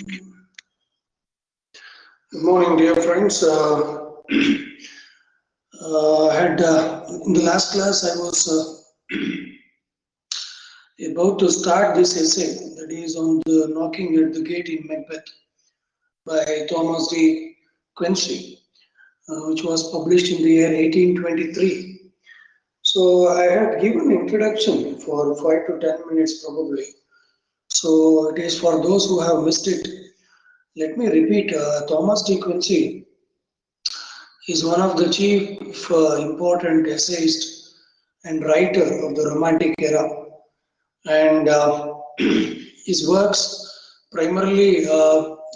Good morning, dear friends. In the last class, I was about to start this essay that is on the knocking at the gate in Macbeth by Thomas D. Quincy, which was published in the year 1823. So I had given introduction for 5 to 10 minutes probably. So it is for those who have missed it. Let me repeat. Thomas D. Quincy is one of the chief important essayists and writer of the Romantic era, and his works primarily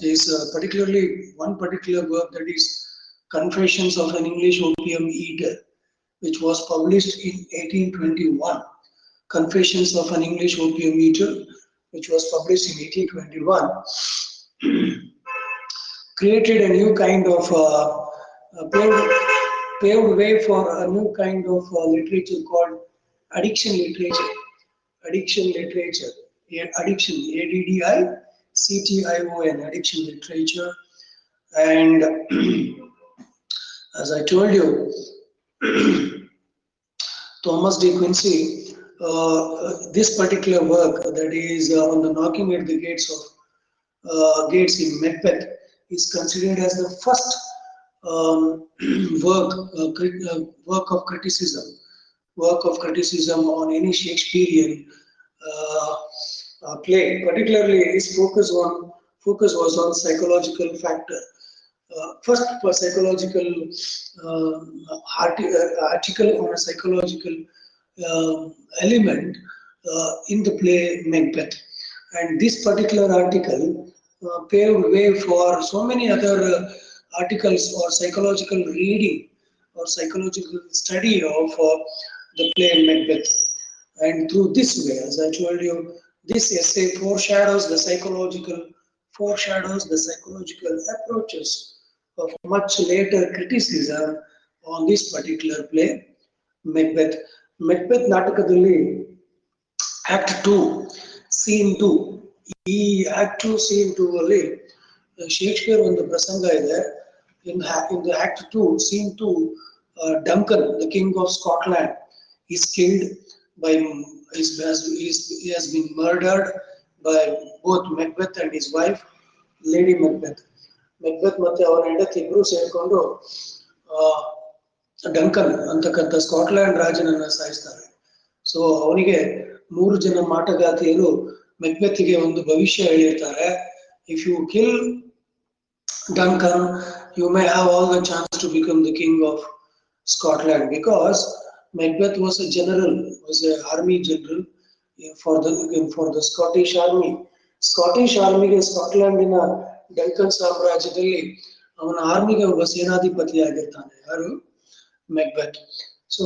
is particularly one particular work that is Confessions of an English Opium Eater, which was published in 1821. Confessions of an English Opium Eater, which was published in 1821, created a new kind of paved way for a new kind of literature called addiction literature. Addiction literature. Addiction, ADDICTION, addiction literature. And as I told you, Thomas D. Quincy, this particular work that is on the knocking at the gates in Macbeth is considered as the first work of criticism on any Shakespearean play. Particularly, his focus was on psychological factor. First, for psychological article on a psychological element in the play Macbeth, and this particular article paved way for so many other articles or psychological reading or psychological study of the play Macbeth. And through this way, as I told you, this essay foreshadows the psychological approaches of much later criticism on this particular play, Macbeth. Macbeth Natakadalli, Act 2, Scene 2. ಈ act 2 scene 2 ಅಲ್ಲಿ Shakespeare ಒಂದು ಪ್ರಸಂಗ ಇದೆ. In the Act 2, Scene 2, Duncan, the King of Scotland, is killed by he has been murdered by both Macbeth and his wife, Lady Macbeth. Macbeth ಮತ್ತೆ ಅವರ ಹೆಂಡತಿ ಇಬ್ರು ಸೇರ್ಕೊಂಡು ಡಂಕನ್ ಅಂತಕ್ಕಂಥ ಸ್ಕಾಟ್ಲ್ಯಾಂಡ್ ರಾಜನನ್ನ ಸಾಯಿಸ್ತಾರೆ. ಸೊ ಅವನಿಗೆ 3 ಜನ ಮಾಟಗಾತಿಯರು ಮೆಕ್ಬೆತ್ಗೆ ಒಂದು ಭವಿಷ್ಯ ಹೇಳಿರ್ತಾರೆ. If you kill Duncan, you may have all the chance to become the king of Scotland, because Macbeth was a general, was an army general for the Scottish army. Scottish army ಸ್ಕಾಟ್ಲೆಂಡಿನ Duncan ಸಾಮ್ರಾಜ್ಯದಲ್ಲಿ ಅವನ ಆರ್ಮಿಗೆ ಒಬ್ಬ ಸೇನಾಧಿಪತಿ ಆಗಿರ್ತಾನೆ. ಯಾರು? Macbeth. So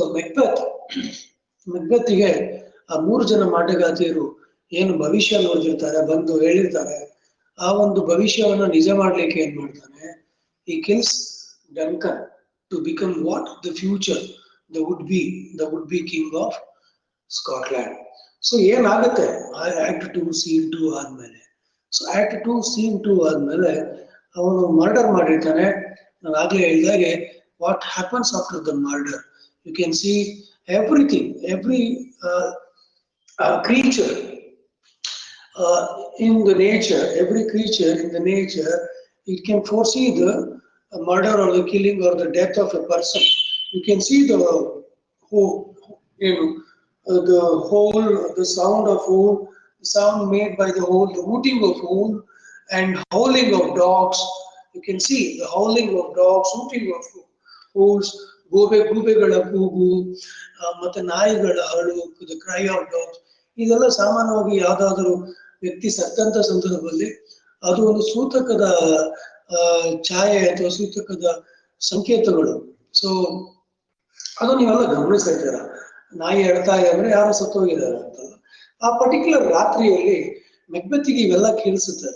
ಮೆಕ್ಬೆತ್ಗೆ ಆ 3 ಜನ ಮಾಟಗಾತಿಯರು ಏನು ಭವಿಷ್ಯ ನೋಡ್ತಿರ್ತಾರೆ, ಬಂದು ಹೇಳಿರ್ತಾರೆ. ಆ ಒಂದು ಭವಿಷ್ಯವನ್ನ ನಿಜ ಮಾಡ್ಲಿಕ್ಕೆ ಏನ್ ಮಾಡ್ತಾನೆ? He kills Duncan to become what? The future, the would be king of Scotland. So ಏನಾಗುತ್ತೆ Act 2 Scene 2 ಆದ್ಮೇಲೆ? ಸೊ Act 2 Scene 2 ಆದ್ಮೇಲೆ ಅವನು ಮರ್ಡರ್ ಮಾಡಿರ್ತಾನೆ. ನಾನು ಆಗ್ಲೇ ಹೇಳಿದಾಗೆ, what happens after the murder? You can see everything, every creature in the nature, every creature in the nature, it can foresee the murder or the killing or the death of a person. You can see the whole, the sound of whole, the sound made by the whole, the hooting of whole, and howling of dogs. You can see the howling of dogs, hooting of wholes, ಗೂಬೆಗಳ ಕೂಗು, ಮತ್ತೆ ನಾಯಿಗಳ ಅಳು, the cry of dogs. ಇದೆಲ್ಲ ಸಾಮಾನ್ಯವಾಗಿ ಯಾವ್ದಾದ್ರು ವ್ಯಕ್ತಿ ಸತ್ತಂತ ಸಂದರ್ಭದಲ್ಲಿ ಅದು ಒಂದು ಸೂತಕದ ಛಾಯೆ ಅಥವಾ ಸೂತಕದ ಸಂಕೇತಗಳು. ಸೊ ಅದು ನೀವೆಲ್ಲ ಗಮನಿಸ್ತಾ ಇದ್ದೀರ. ನಾಯಿ ಎಡ್ತಾ ಇದೆ ಅಂದ್ರೆ ಯಾರು ಸತ್ತೋಗಿದ್ದಾರೆ ಅಂತಲ್ಲ. ಆ ಪರ್ಟಿಕ್ಯುಲರ್ ರಾತ್ರಿಯಲ್ಲಿ ಮೆಕ್ಬೆತ್ಗೆ ಇವೆಲ್ಲ ಕೇಳಿಸುತ್ತೆ.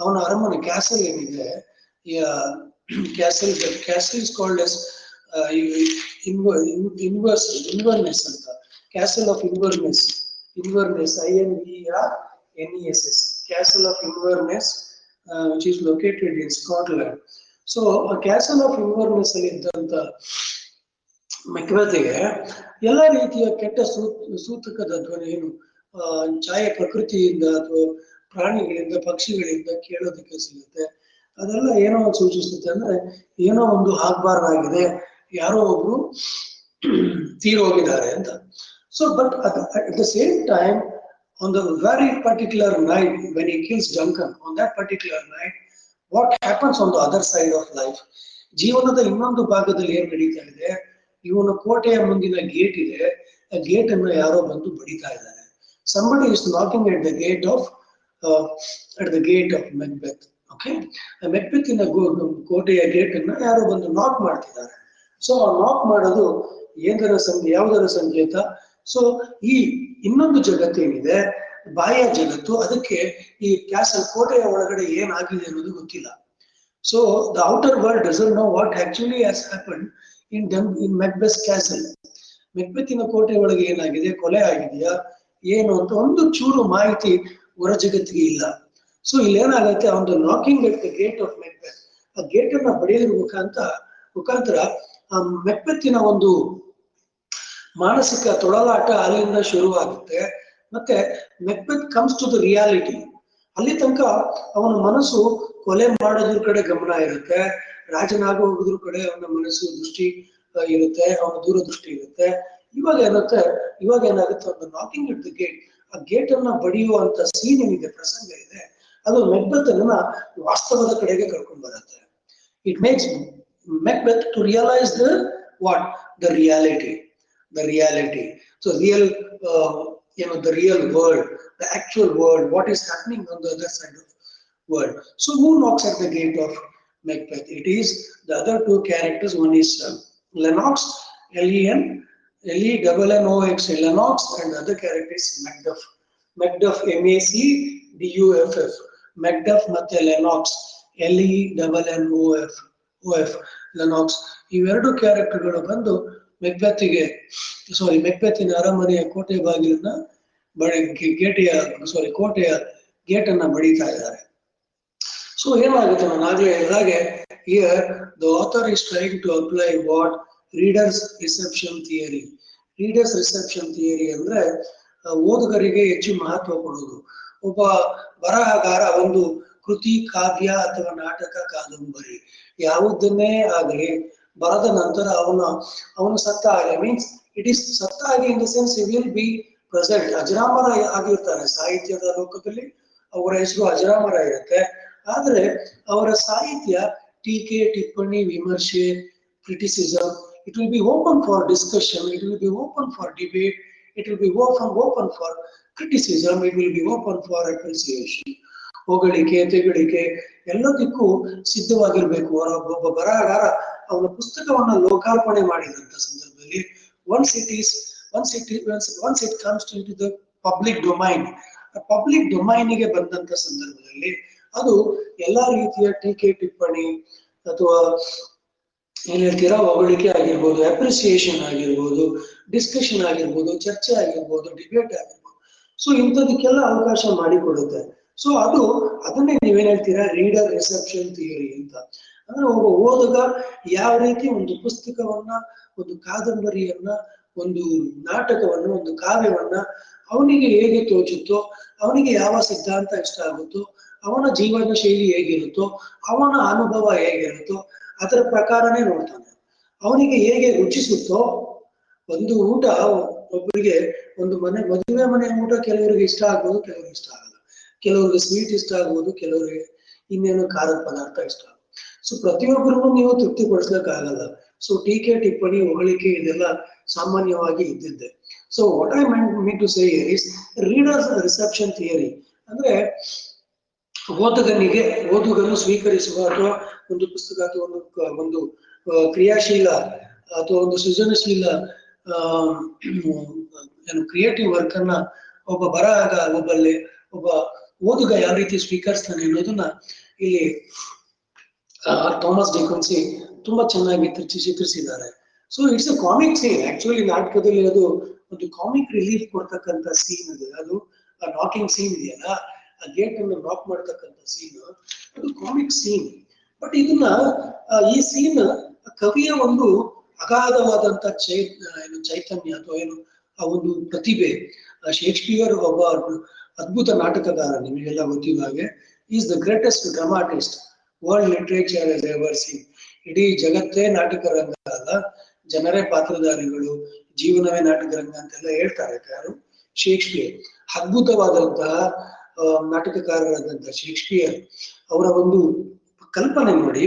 ಅವನ ಅರಮನೆ ಕ್ಯಾಸಲ್ ಏನಿದೆ, ಕ್ಯಾಸಲ್ ಇಸ್ ಕಾಲ್ಡ್ ಎಸ್ ಇನ್ವರ್ನೆಸ್ ಅಂತ. Castle of Inverness, INVERNESS, Castle of Inverness which is located in Scotland. So a castle of Inverness ಅಲ್ಲಿ ಇದ್ದಂತ ಮೆಕ್ಬೆತ್ಗೆ ಎಲ್ಲ ರೀತಿಯ ಕೆಟ್ಟ ಸೂತಕದ ಧ್ವನಿ ಏನು ಛಾಯೆ ಪ್ರಕೃತಿಯಿಂದ ಅಥವಾ ಪ್ರಾಣಿಗಳಿಂದ ಪಕ್ಷಿಗಳಿಂದ ಕೇಳೋದಕ್ಕೆ ಸಿಗುತ್ತೆ. ಅದೆಲ್ಲ ಏನೋ ಒಂದು ಸೂಚಿಸುತ್ತೆ ಅಂದ್ರೆ ಏನೋ ಒಂದು ಆಗ್ಬಾರ್ದಾಗಿದೆ, ಯಾರೋ ಒಬ್ರು ತೀರೋಗಿದ್ದಾರೆ ಅಂತ. So but at the same time, on the very particular night when he kills Duncan, on that particular night, what happens on the other side of life? ಜೀವನದ ಇನ್ನೊಂದು ಭಾಗದಲ್ಲಿ ಏನ್ ನಡೀತಾ ಇದೆ, ಇವನ ಕೋಟೆಯ ಮುಂದಿನ ಗೇಟ್ ಇದೆ, ಆ ಗೇಟ್ ಅನ್ನು ಯಾರೋ ಬಂದು ಬಡಿತಾ ಇದ್ದಾರೆ. Somebody is knocking at the gate of Macbeth. Okay, ಮೆಕ್ಬೆತ್ತಿನ ಕೋಟೆಯ ಗೇಟ್ ಅನ್ನ ಯಾರೋ ಬಂದು ನಾಕ್ ಮಾಡ್ತಿದ್ದಾರೆ. ಸೊ ಆ ನಾಕ್ ಮಾಡೋದು ಯಾವುದರ ಸಂಕೇತ? ಸೊ ಈ ಇನ್ನೊಂದು ಜಗತ್ತೇನಿದೆ, ಬಾಹ್ಯ ಜಗತ್ತು, ಅದಕ್ಕೆ ಈ ಕ್ಯಾಸಲ್ ಕೋಟೆಯ ಒಳಗಡೆ ಏನಾಗಿದೆ ಅನ್ನೋದು ಗೊತ್ತಿಲ್ಲ. So the outer world doesn't know what actually has happened in Macbeth castle. ಮೆಕ್ಬೆತ್ತಿನ ಕೋಟೆ ಒಳಗೆ ಏನಾಗಿದೆ, ಕೊಲೆ ಆಗಿದೆಯಾ ಏನು ಅಂತ ಒಂದು ಚೂರು ಮಾಹಿತಿ ಹೊರ ಜಗತ್ತಿಗೆ ಇಲ್ಲ. ಸೊ ಇಲ್ಲಿ ಏನಾಗುತ್ತೆ, ಒಂದು knocking at the gate of Macbeth, ಆ ಗೇಟ್ ಅನ್ನ ಬಡಿಯೋದ್ರ ಮುಖಾಂತರ ಆ ಮೆಕ್ಬೆತ್ತಿನ ಒಂದು ಮಾನಸಿಕ ತೊಳಲಾಟ ಅಲ್ಲಿಂದ ಶುರುವಾಗುತ್ತೆ. ಮತ್ತೆ ಮೆಕ್ಬೆತ್ ಕಮ್ಸ್ ಟು ದ ರಿಯಾಲಿಟಿ. ಅಲ್ಲಿ ತನಕ ಅವನ ಮನಸ್ಸು ಕೊಲೆ ಮಾಡೋದ್ರ ಕಡೆ ಗಮನ ಇರುತ್ತೆ, ರಾಜನಾಗ ಹೋಗೋದ್ರ ಕಡೆ ಅವನ ಮನಸ್ಸು ದೃಷ್ಟಿ ಇರುತ್ತೆ, ಅವನ ದೂರದೃಷ್ಟಿ ಇರುತ್ತೆ. ಇವಾಗ ಏನಾಗುತ್ತೆ, ಒಂದು ನಾಕಿಂಗ್ ಅಟ್ ದ ಗೇಟ್, ಆ ಗೇಟ್ ಅನ್ನ ಬಡಿಯುವಂತ ಸೀನ್ ಏನಿದೆ, ಪ್ರಸಂಗ ಇದೆ, ಅದು ಮೆಕ್ಬೆತ್ ಅನ್ನ ವಾಸ್ತವದ ಕಡೆಗೆ ಕರ್ಕೊಂಡು ಬರುತ್ತೆ. It makes Macbeth to realise the reality. So the real world, the actual world, what is happening on the other side of world. So who knocks at the gate of Macbeth? It is the other two characters. One is Lennox, Lennox, and the other character is Macduff. Macduff, Macduff, Macduff ಮತ್ತೆ Lennox, Lennox. Lennox. ಇವೆರಡು ಕ್ಯಾರೆಕ್ಟರ್ಗಳು ಬಂದು ಮೆಕ್ಬೆತ್ತಿನ ಅರಮನೆಯ ಕೋಟೆ ಬಾಗಿಲನ್ನ ಕೋಟೆಯ gate ಅನ್ನ ಬಡಿತಾ ಇದ್ದಾರೆ. So ಏನಾಗುತ್ತೆ, ನಾನು ಆಗ್ಲೇ ಹೇಳಿದಾಗೆ, here the author is trying to apply what readers reception theory. Readers reception theory ಅಂದ್ರೆ ಓದುಗರಿಗೆ ಹೆಚ್ಚು ಮಹತ್ವ ಕೊಡೋದು. ಒಬ್ಬ ಬರಹಗಾರ ಒಂದು ಕೃತಿ, ಕಾವ್ಯ ಅಥವಾ ನಾಟಕ, ಕಾದಂಬರಿ ಯಾವುದನ್ನೇ ಆಗಲಿ ಬರೆದ ನಂತರ ಅವನು ಸತ್ತ ಹಾಗೆ, ಮೀನ್ಸ್ ಇಟ್ ಈಸ್ ಸತ್ತ ಹಾಗೆ in the sense he will be present, ಅಜರಾಮರ ಆಗಿರ್ತಾರೆ. ಸಾಹಿತ್ಯದ ಲೋಕದಲ್ಲಿ ಅವರ ಹೆಸರು ಅಜರಾಮರ ಇರುತ್ತೆ. ಆದ್ರೆ ಅವರ ಸಾಹಿತ್ಯ ಟೀಕೆ, ಟಿಪ್ಪಣಿ, ವಿಮರ್ಶೆ, criticism, it will be open for discussion, it will be open for debate, it will be open for criticism, it will be open for appreciation. ಹೊಗಳಿಕೆ, ತೆಗಳಿಕೆ ಎಲ್ಲದಕ್ಕೂ ಸಿದ್ಧವಾಗಿರ್ಬೇಕು. ಒಬ್ಬ ಬರಹಗಾರ ಅವನ ಪುಸ್ತಕವನ್ನ ಲೋಕಾರ್ಪಣೆ ಮಾಡಿದಂತ ಸಂದರ್ಭದಲ್ಲಿ once it comes into the public domain, public ಡೊಮೈನಿಗೆ ಬಂದಂತ ಸಂದರ್ಭದಲ್ಲಿ ಅದು ಎಲ್ಲಾ ರೀತಿಯ ಟೀಕೆ, ಟಿಪ್ಪಣಿ ಅಥವಾ ಏನ್ ಹೇಳ್ತೀರಾ, ಹೊಗಳಿಕೆ ಆಗಿರ್ಬೋದು, ಅಪ್ರಿಸಿಯೇಷನ್ ಆಗಿರ್ಬೋದು, ಡಿಸ್ಕಷನ್ ಆಗಿರ್ಬೋದು, ಚರ್ಚೆ ಆಗಿರ್ಬೋದು, ಡಿಬೇಟ್ ಆಗಿರ್ಬೋದು. ಸೊ ಇಂಥದಕ್ಕೆಲ್ಲ ಅವಕಾಶ ಮಾಡಿಕೊಡುತ್ತೆ. ಸೊ ಅದನ್ನೇ ನೀವೇನ್ ಹೇಳ್ತೀರಾ, ರೀಡರ್ ರಿಸೆಪ್ಷನ್ ಥಿಯರಿ ಅಂತ. ಅಂದ್ರೆ ಒಬ್ಬ ಓದುಗ ಯಾವ ರೀತಿ ಒಂದು ಪುಸ್ತಕವನ್ನ, ಒಂದು ಕಾದಂಬರಿಯನ್ನ, ಒಂದು ನಾಟಕವನ್ನು, ಒಂದು ಕಾವ್ಯವನ್ನ ಅವನಿಗೆ ಹೇಗೆ ತೋಚುತ್ತೋ, ಅವನಿಗೆ ಯಾವ ಸಿದ್ಧಾಂತ ಇಷ್ಟ ಆಗುತ್ತೋ, ಅವನ ಜೀವನ ಶೈಲಿ ಹೇಗಿರುತ್ತೋ, ಅವನ ಅನುಭವ ಹೇಗಿರುತ್ತೋ ಅದರ ಪ್ರಕಾರನೇ ನೋಡ್ತಾನೆ. ಅವನಿಗೆ ಹೇಗೆ ರುಚಿಸುತ್ತೋ, ಒಂದು ಊಟ ಒಬ್ಬರಿಗೆ ಒಂದು ಮದುವೆ ಮನೆಯ ಊಟ ಕೆಲವರಿಗೆ ಇಷ್ಟ ಆಗ್ಬೋದು, ಕೆಲವರಿಗೆ ಇಷ್ಟ ಆಗಲ್ಲ. ಕೆಲವರಿಗೆ ಸ್ವೀಟ್ ಇಷ್ಟ ಆಗ್ಬೋದು, ಕೆಲವರಿಗೆ ಇನ್ನೇನು ಖಾರದ ಪದಾರ್ಥ ಇಷ್ಟ ಆಗುತ್ತೆ. ಸೊ ಪ್ರತಿಯೊಬ್ಬರಿಗೂ ನೀವು ತೃಪ್ತಿ ಪಡಿಸ್ಲಿಕ್ಕಾಗಲ್ಲ. ಸೊ ಟೀಕೆ, ಟಿಪ್ಪಣಿ, ಹೊಗಳಿಕೆ ಇದೆಲ್ಲ ಸಾಮಾನ್ಯವಾಗಿ ಇದ್ದಿದ್ದೆ. So what I mean to say is readers reception theory ಅಂದ್ರೆ ಓದುಗನು ಸ್ವೀಕರಿಸುವ ಅಥವಾ ಒಂದು ಪುಸ್ತಕ ಅಥವಾ ಒಂದು ಕ್ರಿಯಾಶೀಲ ಅಥವಾ ಒಂದು ಸೃಜನಶೀಲ ಕ್ರಿಯೇಟಿವ್ ವರ್ಕ್ ಅನ್ನ ಒಬ್ಬ ಒಬ್ಬ ಓದುಗ ಯಾವ ರೀತಿ ಸ್ವೀಕರಿಸ್ತಾನೆ ಅನ್ನೋದನ್ನ ಇಲ್ಲಿ ಥಾಮಸ್ ಡಿ ಕ್ವಿನ್ಸಿ ತುಂಬಾ ಚೆನ್ನಾಗಿ ಚಿತ್ರಿಸಿದ್ದಾರೆ. So it's a comic scene. Actually ನಾಟಕದಲ್ಲಿ ಅದು ಒಂದು ಕಾಮಿಕ್ ರಿಲೀಫ್ ಕೊಡ್ತಕ್ಕಂಥ ಸೀನ್ ಅದು ನಾಕಿಂಗ್ ಸೀನ್ ಇದೆಯಲ್ಲ, ಆ ಗೇಟ್ ಅನ್ನು ನಾಕ್ ಮಾಡ್ತಕ್ಕಂಥ ಸೀನ್ ಅದು ಕಾಮಿಕ್ ಸೀನ್. ಬಟ್ ಇದನ್ನ ಈ ಸೀನ್ ಕವಿಯ ಒಂದು ಅಗಾಧವಾದಂತ ಚೈತನ್ಯ ಅಥವಾ ಏನು ಆ ಒಂದು ಪ್ರತಿಭೆ. ಶೇಕ್ಸ್ಪಿಯರ್ ಒಬ್ಬ ಅದ್ಭುತ ನಾಟಕಕಾರ, ನಿಮಗೆಲ್ಲ ಗೊತ್ತಿದ್ದ ಹಾಗೆ. Is the greatest dramatist world literature has ever seen. ಇಡೀ ಜಗತ್ತೇ ನಾಟಕ ರಂಗ ಅಲ್ಲ, ಜನರೇ ಪಾತ್ರಧಾರಿಗಳು, ಜೀವನವೇ ನಾಟಕ ರಂಗ ಅಂತೆಲ್ಲ ಹೇಳ್ತಾರೆ ಯಾರು? ಶೇಕ್ಸ್ಪಿಯರ್. ಅದ್ಭುತವಾದಂತಹ ನಾಟಕಕಾರರಾದಂತಹ ಶೇಕ್ಸ್ಪಿಯರ್ ಅವರ ಒಂದು ಕಲ್ಪನೆ ನೋಡಿ,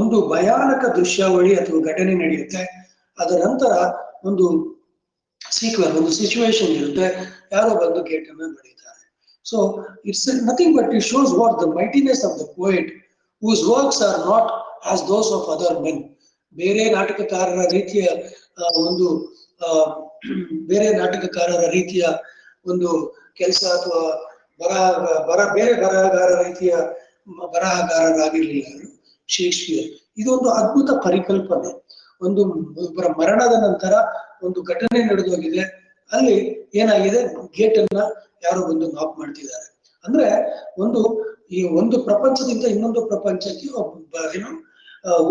ಒಂದು ಭಯಾನಕ ದೃಶ್ಯಾವಳಿ ಅಥವಾ ಘಟನೆ ನಡೆಯುತ್ತೆ, ಅದರ ನಂತರ ಒಂದು ಸೀಕ್ವೆಲ್, ಒಂದು ಸಿಚುವೇಶನ್ ಇರುತ್ತೆ, ಯಾರೋ ಬಂದು ಗೇಟ್ ಅನ್ನ ಬಡಿತಾರೆ. So it's nothing but it shows what the mightiness of the poet whose works are not as those of other men. ಬೇರೆ ನಾಟಕಕಾರರ ರೀತಿಯ ಒಂದು ಬೇರೆ ನಾಟಕಕಾರರ ರೀತಿಯ ಒಂದು ಕೆಲಸ ಅಥವಾ ಬೇರೆ ಬರಹಗಾರ ರೀತಿಯ ಬರಹಗಾರರಾಗಿರ್ಲಿಲ್ಲ ಶೇಕ್ಸ್ಪಿಯರ್. ಇದೊಂದು ಅದ್ಭುತ ಪರಿಕಲ್ಪನೆ. ಒಂದು ಒಬ್ಬರ ಮರಣದ ನಂತರ ಒಂದು ಘಟನೆ ನಡೆದೋಗಿದೆ, ಅಲ್ಲಿ ಏನಾಗಿದೆ, ಗೇಟ್ ಅನ್ನ ಯಾರೋ ಬಂದು ನಾಕ್ ಮಾಡ್ತಿದ್ದಾರೆ. ಅಂದ್ರೆ ಈ ಒಂದು ಪ್ರಪಂಚದಿಂದ ಇನ್ನೊಂದು ಪ್ರಪಂಚಕ್ಕೆ ಒಬ್ಬ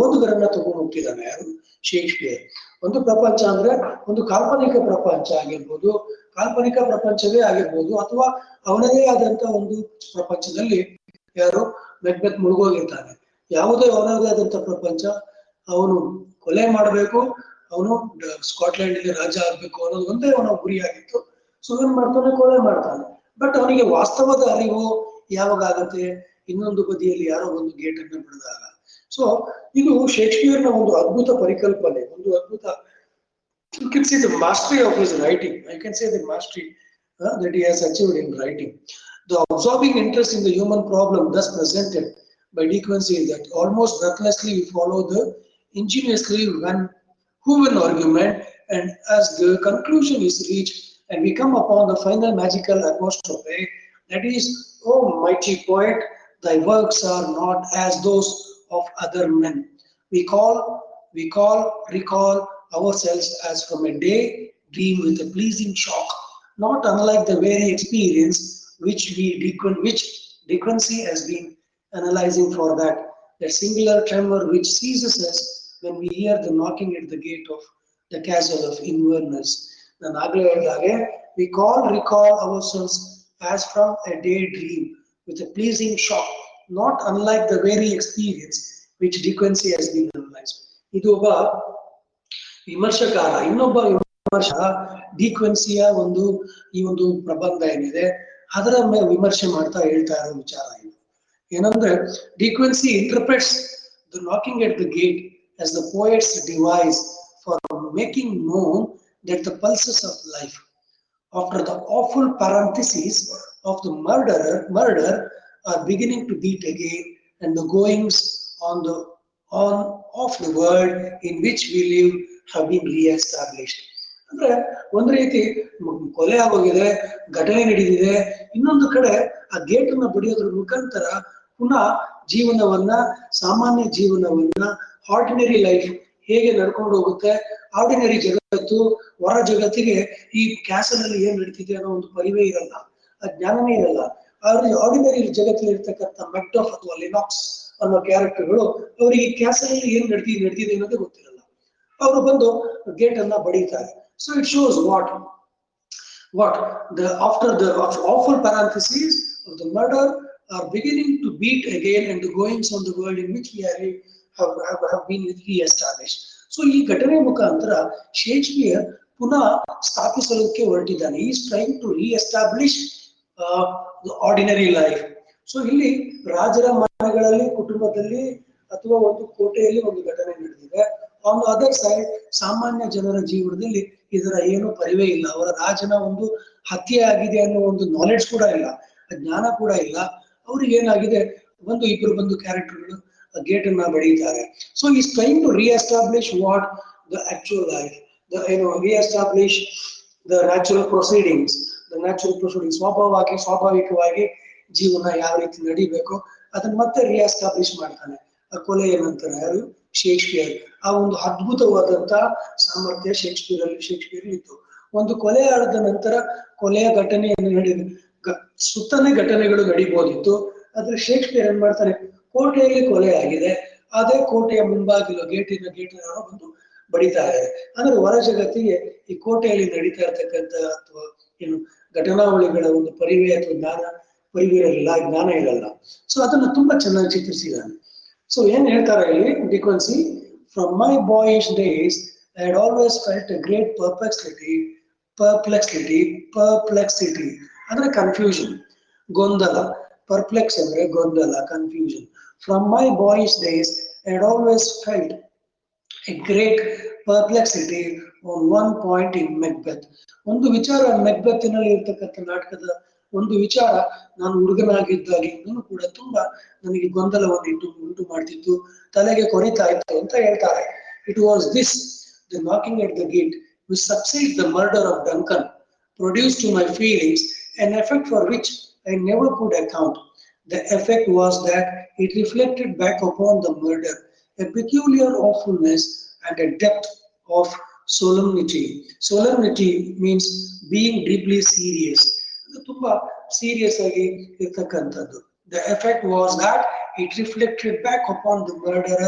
ಓದುಗರನ್ನ ತಗೊಂಡು ಹೋಗ್ತಿದ್ದಾನೆ ಯಾರು? ಶೇಕ್ಸ್ಪಿಯರ್. ಒಂದು ಪ್ರಪಂಚ ಅಂದ್ರೆ ಒಂದು ಕಾಲ್ಪನಿಕ ಪ್ರಪಂಚ ಆಗಿರ್ಬೋದು, ಕಾಲ್ಪನಿಕ ಪ್ರಪಂಚವೇ ಆಗಿರ್ಬೋದು, ಅಥವಾ ಅವನದೇ ಆದಂತ ಒಂದು ಪ್ರಪಂಚದಲ್ಲಿ ಯಾರು ಮೆಕ್ಬೆತ್ ಮುಳುಗೋಗಿರ್ತಾನೆ. ಯಾವುದೇ ಅವನದೇ ಆದಂತ ಪ್ರಪಂಚ, ಅವನು ಕೊಲೆ ಮಾಡಬೇಕು, ಅವನು ಸ್ಕಾಟ್ಲೆಂಡ್ ಗೆ ರಾಜ ಆಗ್ಬೇಕು ಅನ್ನೋದು ಒಂದೇ ಅವನ ಗುರಿಯಾಗಿತ್ತು. ಸೊ ಏನ್ ಮಾಡ್ತಾನೆ, ಕೊಲೆ ಮಾಡ್ತಾನೆ. ಬಟ್ ಅವನಿಗೆ ವಾಸ್ತವದ ಅರಿವು ಯಾವಾಗ ಆಗತ್ತೆ? ಇನ್ನೊಂದು ಬದಿಯಲ್ಲಿ ಯಾರೋ ಒಂದು ಗೇಟ್ ಅನ್ನು ಬಿಡಿದಾಗ. ಸೊ ಇದು ಶೇಕ್ಸ್ಪಿಯರ್ನ ಒಂದು ಅದ್ಭುತ ಪರಿಕಲ್ಪನೆ, ಒಂದು ಅದ್ಭುತ. You can see the mastery of his writing. I can say the mastery that he has achieved in writing. The absorbing interest in the human problem thus presented by De Quincey is that almost breathlessly we follow the ingeniously woven argument, and as the conclusion is reached and we come upon the final magical apostrophe, that is, "Oh mighty poet, thy works are not as those of other men. Recall ourselves as from a day dream with a pleasing shock, not unlike the very experience which De Quincey has been analyzing for that singular tremor which seizes us when we hear the knocking at the gate of the castle of Inverness." ನಾನು ಆಗ್ಲೇ ಹೇಳಿದಾಗೆ, recall ourselves as from a day dream with a pleasing shock, not unlike the very experience which De Quincey has been analyzed. ಇದು ಒಬ್ಬ ವಿಮರ್ಶಕಾರ. ಇನ್ನೊಬ್ಬ ವಿಮರ್ಶ D ಕ್ವಿನ್ಸಿಯ ಈ ಒಂದು ಪ್ರಬಂಧ ಏನಿದೆ ಅದರ ಮೇಲೆ ವಿಮರ್ಶೆ ಮಾಡ್ತಾ ಹೇಳ್ತಾ ಇರೋ ವಿಚಾರ ಇದು ಏನಂದ್ರೆ, D Quincy interprets the knocking at the gate as the poet's device for making known that the pulses of life, after the awful parentheses of the murder are beginning to beat again, and the goings on of the world in which we live have been re-established. ಅಂದ್ರೆ ಒಂದ್ ರೀತಿ ಕೊಲೆ ಆಗೋಗಿದೆ, ಘಟನೆ ನಡೆದಿದೆ, ಇನ್ನೊಂದು ಕಡೆ ಆ ಗೇಟ್ ಅನ್ನ ಬಡಿಯೋದ್ರ ಮುಖಾಂತರ ಪುನಃ ಜೀವನವನ್ನ, ಸಾಮಾನ್ಯ ಜೀವನವನ್ನ, ಆರ್ಡಿನರಿ ಲೈಫ್ ಹೇಗೆ ನಡ್ಕೊಂಡು ಹೋಗುತ್ತೆ, ಆರ್ಡಿನರಿ ಜಗತ್ತು, ಹೊರ ಜಗತ್ತಿಗೆ ಈ ಕ್ಯಾಸಲ್ ಅಲ್ಲಿ ಏನ್ ನಡೀತಿದೆ ಅನ್ನೋ ಒಂದು ಪರಿವೇ ಇರಲ್ಲ, ಆ ಜ್ಞಾನನೇ ಇರಲ್ಲ. ಆರ್ಡಿನರಿ ಜಗತ್ತಲ್ಲಿ ಇರ್ತಕ್ಕಂಥ ಮೆಕ್ಡಫ್ ಅಥವಾ ಲಿನಾಕ್ಸ್ ಅನ್ನೋ ಕ್ಯಾರೆಕ್ಟರ್ಗಳು ಅವರಿಗೆ ಈ ಕ್ಯಾಸಲ್ ಅಲ್ಲಿ ಏನ್ ನಡೆದಿದೆ ಅನ್ನೋದೇ ಗೊತ್ತಿರಲ್ಲ. ಅವರು ಬಂದು ಗೇಟ್ ಅನ್ನ ಬಡೀತಾರೆ. So it shows after the awful parentheses of the murder are beginning to beat again, and the goings on the world in which we have been re-established. ಸೊ ಈ ಘಟನೆ ಮುಖಾಂತರ ಶೇಕ್ಸ್ಪಿಯರ್ ಪುನಃ ಸ್ಥಾಪಿಸಲಿಕ್ಕೆ ಹೊರಟಿದ್ದಾನೆ. Is trying to reestablish the ordinary life. So ಇಲ್ಲಿ ರಾಜರ ಮನೆಗಳಲ್ಲಿ, ಕುಟುಂಬದಲ್ಲಿ ಅಥವಾ ಒಂದು ಕೋಟೆಯಲ್ಲಿ ಒಂದು ಘಟನೆ ನಡೆದಿದೆ. ಆನ್ ದ ಅದರ್ ಸೈಡ್ ಸಾಮಾನ್ಯ ಜನರ ಜೀವನದಲ್ಲಿ ಇದರ ಏನು ಪರಿವೇ ಇಲ್ಲ. ಅವರ ರಾಜನ ಒಂದು ಹತ್ಯೆ ಆಗಿದೆ ಅನ್ನೋ ಒಂದು ನಾಲೆಡ್ಜ್ ಕೂಡ ಇಲ್ಲ, ಜ್ಞಾನ ಕೂಡ ಇಲ್ಲ. ಅವ್ರಿಗೆ ಏನಾಗಿದೆ, ಇಬ್ರು ಬಂದು ಕ್ಯಾರೆಕ್ಟರ್ಗಳು ಗೇಟ್ ಅನ್ನ ಬಡೀತಾರೆ. So is trying to reestablish what the actual life, reestablish the natural proceedings. ಸ್ವಾಭಾವಿಕವಾಗಿ ಜೀವನ ಯಾವ ರೀತಿ ನಡಿಬೇಕು ಅದನ್ನ ಮತ್ತೆ ರೀಎಸ್ಟಾಬ್ಲಿಷ್ ಮಾಡ್ತಾನೆ. ಆ ಕೊಲೆಯ ನಂತರ ಯಾರು? ಶೇಕ್ಸ್ಪಿಯರ್. ಆ ಒಂದು ಅದ್ಭುತವಾದಂತ ಸಾಮರ್ಥ್ಯ ಶೇಕ್ಸ್ಪಿಯರ್ ಇತ್ತು. ಒಂದು ಕೊಲೆ ಆದ ನಂತರ ಕೊಲೆಯ ಘಟನೆಯನ್ನು ಸುತ್ತನೇ ಘಟನೆಗಳು ನಡೀಬಹುದಿತ್ತು. ಆದ್ರೆ ಶೇಕ್ಸ್ಪಿಯರ್ ಏನ್ ಮಾಡ್ತಾರೆ, ಕೋಟೆಯಲ್ಲಿ ಕೊಲೆ ಆಗಿದೆ, ಅದೇ ಕೋಟೆಯ ಮುಂಬಾಗಿಲು ಗೇಟಿನ ಬಂದು ಬಡಿತಾ ಇದೆ. ಅಂದ್ರೆ ಹೊರ ಜಗತ್ತಿಗೆ ಈ ಕೋಟೆಯಲ್ಲಿ ನಡೀತಾ ಇರ್ತಕ್ಕಂಥ ಅಥವಾ ಏನು ಘಟನಾವಳಿಗಳ ಒಂದು ಪರಿವೇ ಅಥವಾ ಜ್ಞಾನ ಇರಲ್ಲ. ಸೊ ಅದನ್ನ ತುಂಬಾ ಚೆನ್ನಾಗಿ ಚಿತ್ರಿಸಿದ್ದಾನೆ. ಸೊ ಏನ್ ಹೇಳ್ತಾರೆ ಇಲ್ಲಿ De Quincey, from my boyish days I had always felt a great perplexity ಅಂದ್ರೆ ಕನ್ಫ್ಯೂಷನ್, ಗೊಂದಲ. ಪರ್ಪ್ಲೆಕ್ಸ್ ಅಂದ್ರೆ ಗೊಂದಲ, confusion. From my boyish days I had always felt a great perplexity on one point in Macbeth. ಒಂದು ವಿಚಾರ ಮೆಕ್ಬೆತ್ತಿನಲ್ಲಿ ಇರ್ತಕ್ಕಂಥ ನಾಟಕದ ಒಂದು ವಿಚಾರ ನಾನು ಹುಡುಗನಾಗಿದ್ದಾಗಿಂದಲೂ ಕೂಡ ತುಂಬಾ ನನಗೆ ಗೊಂದಲವನ್ನು ಉಂಟು ಮಾಡ್ತಿತ್ತು, ತಲೆಗೆ ಕೊರಿತಾ ಇತ್ತು ಅಂತ ಹೇಳ್ತಾರೆ. It was this, the knocking at the gate which succeeds the murder of Duncan produced to my feelings an effect for which I never could account. The effect was that it reflected back upon the murder a peculiar awfulness and a depth of solemnity. Solemnity means being deeply serious. ತುಂಬಾ serious ಆಗಿ ಇರ್ತಕ್ಕಂಥದ್ದು. The effect was that it reflected back upon the murder,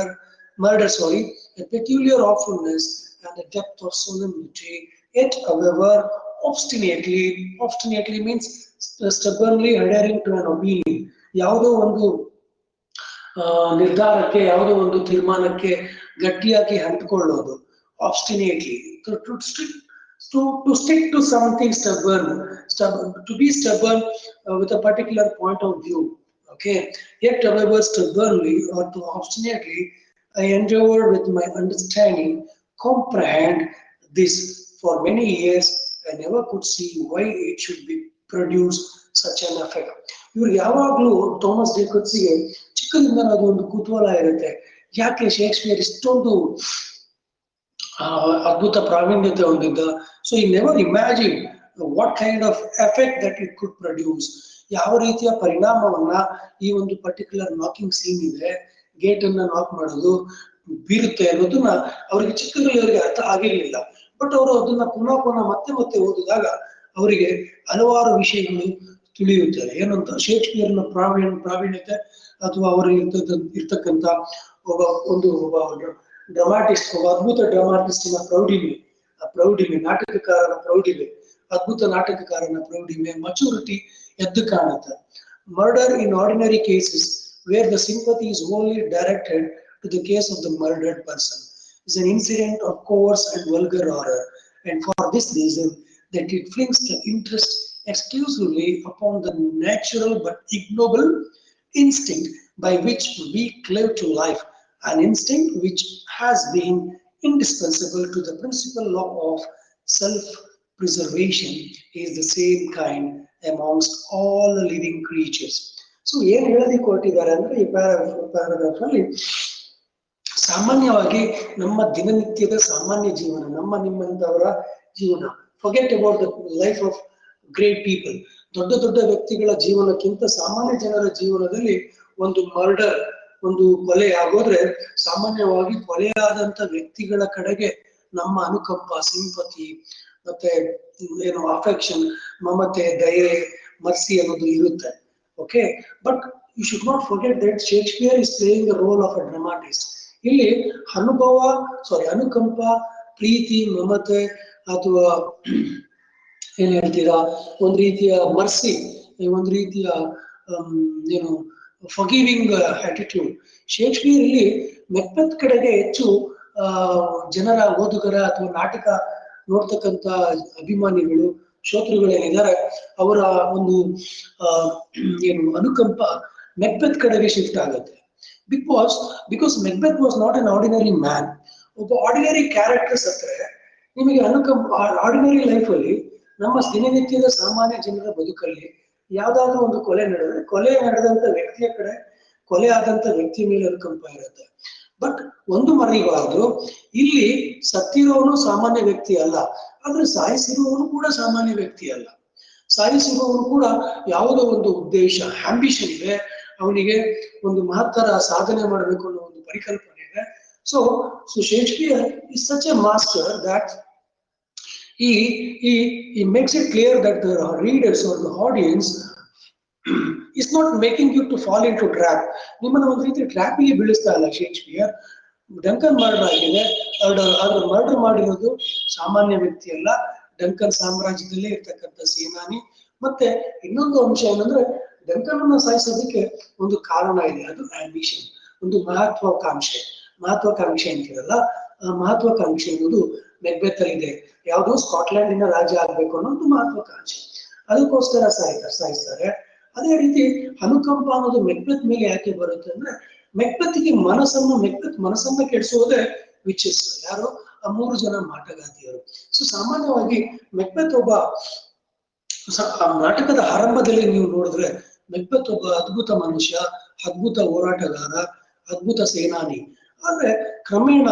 a peculiar awfulness and the depth of solemnity. Yet, however, obstinately means stubbornly adhering to an opinion. ಯಾವುದೋ ಒಂದು ನಿರ್ಧಾರಕ್ಕೆ, ಯಾವುದೋ ಒಂದು ತೀರ್ಮಾನಕ್ಕೆ ಗಟ್ಟಿಯಾಗಿ ಅಂಟಿಕೊಳ್ಳೋದು, obstinately. To stick to something stubborn, to be stubborn with a particular point of view. Okay. Yet, however, stubbornly or to obstinately, I endeavored with my understanding comprehend this. For many years, I never could see why it should be produce such an effect. ಇವ್ರು ಯಾವಾಗ್ಲೂ Thomas ಡಿಕನ್ಸ್ಗೆ ಚಿಕ್ಕದಿಂದ ಅದೊಂದು ಕುತೂಹಲ ಇರುತ್ತೆ, ಯಾಕೆ Shakespeare ಇಷ್ಟೊಂದು ಅದ್ಭುತ ಪ್ರಾವೀಣ್ಯತೆ ಹೊಂದಿದ್ದ. So ಈ never imagine what kind of effect that it could produce, ಯಾವ ರೀತಿಯ ಪರಿಣಾಮವನ್ನ ಈ ಒಂದು ಪರ್ಟಿಕ್ಯುಲರ್ ನಾಕಿಂಗ್ ಸೀನ್ ಇದೆ, ಗೇಟ್ ಅನ್ನ ನಾಕ್ ಮಾಡೋದು ಬೀರುತ್ತೆ ಅನ್ನೋದನ್ನ ಅವರಿಗೆ ಚಿಕ್ಕದ್ರಲ್ಲಿ ಅವರಿಗೆ ಅರ್ಥ ಆಗಿರ್ಲಿಲ್ಲ. ಬಟ್ ಅವರು ಅದನ್ನ ಪುನಃ ಮತ್ತೆ ಓದಿದಾಗ ಅವರಿಗೆ ಹಲವಾರು ವಿಷಯಗಳು ತಿಳಿಯುತ್ತದೆ. ಏನಂತ ಶೇಕ್ಸ್ಪಿಯರ್ನ ಪ್ರಾವೀಣ್ಯತೆ ಅಥವಾ ಅವರಿಗೆ ಇರ್ತಕ್ಕಂಥ ಒಬ್ಬ ಡ್ರಾಮಾಟಿಸ್ಟ್, ಒಬ್ಬ ಅದ್ಭುತ ಡ್ರಾಮಾಟಿಸ್ಟಿನ ಪ್ರೌಢಿಮೆ, ನಾಟಕಕಾರನ ಪ್ರೌಢಿಮೆ, ಅದ್ಭುತ ನಾಟಕಕಾರನ ಪ್ರೌಢಿಮೆ, ಮಚೂರಿಟಿ ಎದ್ದು ಕಾಣುತ್ತೆ. Murder in ordinary cases where the sympathy is only directed to the case of the murdered person is an incident of coarse and vulgar horror, and for this reason that it flings the interest exclusively upon the natural but ignoble instinct by which we cling to life, an instinct which has been indispensable to the principal law of self-preservation, is the same kind amongst all the living creatures. So ಏನ್ ಹೇಳೋದಕ್ಕೆ ಕೊಟ್ಟಿದ್ದಾರೆ ಅಂದ್ರೆ ಈ paragraph ಅಲ್ಲಿ ಸಾಮಾನ್ಯವಾಗಿ ನಮ್ಮ ದಿನನಿತ್ಯದ ಸಾಮಾನ್ಯ ಜೀವನ, ನಮ್ಮ ನಿಮ್ಮಂತವರ ಜೀವನ, forget about the life of great people, ದೊಡ್ಡ ವ್ಯಕ್ತಿಗಳ ಜೀವನಕ್ಕಿಂತ ಸಾಮಾನ್ಯ ಜನರ ಜೀವನದಲ್ಲಿ ಒಂದು ಮರ್ಡರ್, ಒಂದು ಕೊಲೆ ಆಗೋದ್ರೆ ಸಾಮಾನ್ಯವಾಗಿ ಕೊಲೆಯಾದಂತ ವ್ಯಕ್ತಿಗಳ ಕಡೆಗೆ ನಮ್ಮ ಅನುಕಂಪ, ಸಿಂಪತಿ ಮತ್ತೆ ಏನು ಅಫೆಕ್ಷನ್, ಮಮತೆ, ದಯೆ, ಮರ್ಸಿ ಅನ್ನೋದು ಇರುತ್ತೆ. Okay, but you should not forget that Shakespeare is playing the role of a dramatist. ಇಲ್ಲಿ ಅನುಕಂಪ, ಪ್ರೀತಿ, ಮಮತೆ ಅಥವಾ ಏನ್ ಹೇಳ್ತೀರಾ, ಒಂದು ರೀತಿಯ ಮರ್ಸಿ, ಒಂದು ರೀತಿಯ ಏನು ಫರ್ಗಿವಿಂಗ್ ಆಟಿಟ್ಯೂಡ್. ಶೇಕ್ಸ್ಪಿಯರ್ ಇಲ್ಲಿ ಮೆಕ್ಬೆತ್ ಕಡೆಗೆ ಹೆಚ್ಚು ಜನರ ಓದುಗರ ಅಥವಾ ನಾಟಕ ನೋಡ್ತಕ್ಕಂಥ ಅಭಿಮಾನಿಗಳು, ಶ್ರೋತೃಗಳೇನಿದ್ದಾರೆ ಅವರ ಒಂದು ಏನು ಅನುಕಂಪ ಮೆಕ್ಬೆತ್ ಕಡೆಗೆ ಶಿಫ್ಟ್ ಆಗುತ್ತೆ. Because Macbeth was not an ordinary man. ಒಬ್ಬ ಆರ್ಡಿನರಿ ಕ್ಯಾರೆಕ್ಟರ್ಸ್ ಹತ್ರ ನಿಮಗೆ ಅನುಕಂಪ, ಆರ್ಡಿನರಿ ಲೈಫ್ ಅಲ್ಲಿ ನಮ್ಮ ದಿನನಿತ್ಯದ ಸಾಮಾನ್ಯ ಜನರ ಬದುಕಲ್ಲಿ ಯಾವ್ದಾದ್ರು ಒಂದು ಕೊಲೆ ನಡೆದಂತ ವ್ಯಕ್ತಿಯ ಕಡೆ, ಕೊಲೆ ಆದಂತ ವ್ಯಕ್ತಿಯ ಮೇಲೆ ಅನುಕಂಪ ಇರುತ್ತೆ. ಬಟ್ ಒಂದು ಮರಿಬಾರ್ದು, ಇಲ್ಲಿ ಸತ್ತಿರೋನು ಸಾಮಾನ್ಯ ವ್ಯಕ್ತಿ ಅಲ್ಲ, ಆದ್ರೆ ಸಾಯಿಸಿರುವವನು ಕೂಡ ಸಾಮಾನ್ಯ ವ್ಯಕ್ತಿ ಅಲ್ಲ. ಸಾಯಿಸಿರುವವನು ಕೂಡ ಯಾವುದೋ ಒಂದು ಉದ್ದೇಶ, ಆಂಬಿಷನ್ ಇದೆ, ಅವನಿಗೆ ಒಂದು ಮಹತ್ತರ ಸಾಧನೆ ಮಾಡಬೇಕು ಅನ್ನೋ ಒಂದು ಪರಿಕಲ್ಪನೆ ಇದೆ. So Shakespeare is such a master that he makes it clear that the readers or the audience it's not making you to fall in to trap. ನಿಮ್ಮನ್ನ ಒಂದು ರೀತಿ ಟ್ರ್ಯಾಪಿಗೆ ಬೀಳಿಸ್ತಾ ಇಲ್ಲ ಶೇಕ್ಸ್ಪಿಯರ್. ಡಂಕನ್ ಮರ್ಡರ್ ಆಗಿದೆ, ಅದ್ರ ಮರ್ಡರ್ ಮಾಡಿರೋದು ಸಾಮಾನ್ಯ ವ್ಯಕ್ತಿ ಅಲ್ಲ, ಡಂಕನ್ ಸಾಮ್ರಾಜ್ಯದಲ್ಲೇ ಇರ್ತಕ್ಕಂಥ ಸೇನಾನಿ. ಮತ್ತೆ ಇನ್ನೊಂದು ಅಂಶ ಏನಂದ್ರೆ ಡಂಕನ್ ಅನ್ನ ಸಾಯಿಸೋದಕ್ಕೆ ಒಂದು ಕಾರಣ ಇದೆ, ಅದು ಆಂಬಿಷನ್, ಒಂದು ಮಹತ್ವಾಕಾಂಕ್ಷೆ ಅಂತಿರಲ್ಲ, ಆ ಮಹತ್ವಾಕಾಂಕ್ಷೆ ಅನ್ನೋದು ಮೆಕ್ಬೆತ್ ಅಲ್ಲಿ ಇದೆ. ಯಾವುದೋ ಸ್ಕಾಟ್ಲೆಂಡಿನ ರಾಜ ಆಗ್ಬೇಕು ಅನ್ನೋ ಒಂದು ಮಹತ್ವಾಕಾಂಕ್ಷೆ, ಅದಕ್ಕೋಸ್ಕರ ಸಾಯಿಸ್ತಾರೆ. ಅದೇ ರೀತಿ ಅನುಕಂಪ ಅನ್ನೋದು ಮೆಕ್ಬೆತ್ ಮೇಲೆ ಯಾಕೆ ಬರುತ್ತೆ ಅಂದ್ರೆ ಮೆಕ್ಬೆತ್ ಮನಸ್ಸನ್ನ ಕೆಡಿಸೋದೇ ವಿಚಿಸ್, ಯಾರು ಆ 3 ಜನ ಮಾಟಗಾತಿಯರು. ಸೊ ಸಾಮಾನ್ಯವಾಗಿ ಮೆಕ್ಬೆತ್ ಒಬ್ಬ ನಾಟಕದ ಆರಂಭದಲ್ಲಿ ನೀವು ನೋಡಿದ್ರೆ ಮೆಕ್ಬೆತ್ ಒಬ್ಬ ಅದ್ಭುತ ಮನುಷ್ಯ, ಅದ್ಭುತ ಹೋರಾಟಗಾರ, ಅದ್ಭುತ ಸೇನಾನಿ. ಆದ್ರೆ ಕ್ರಮೇಣ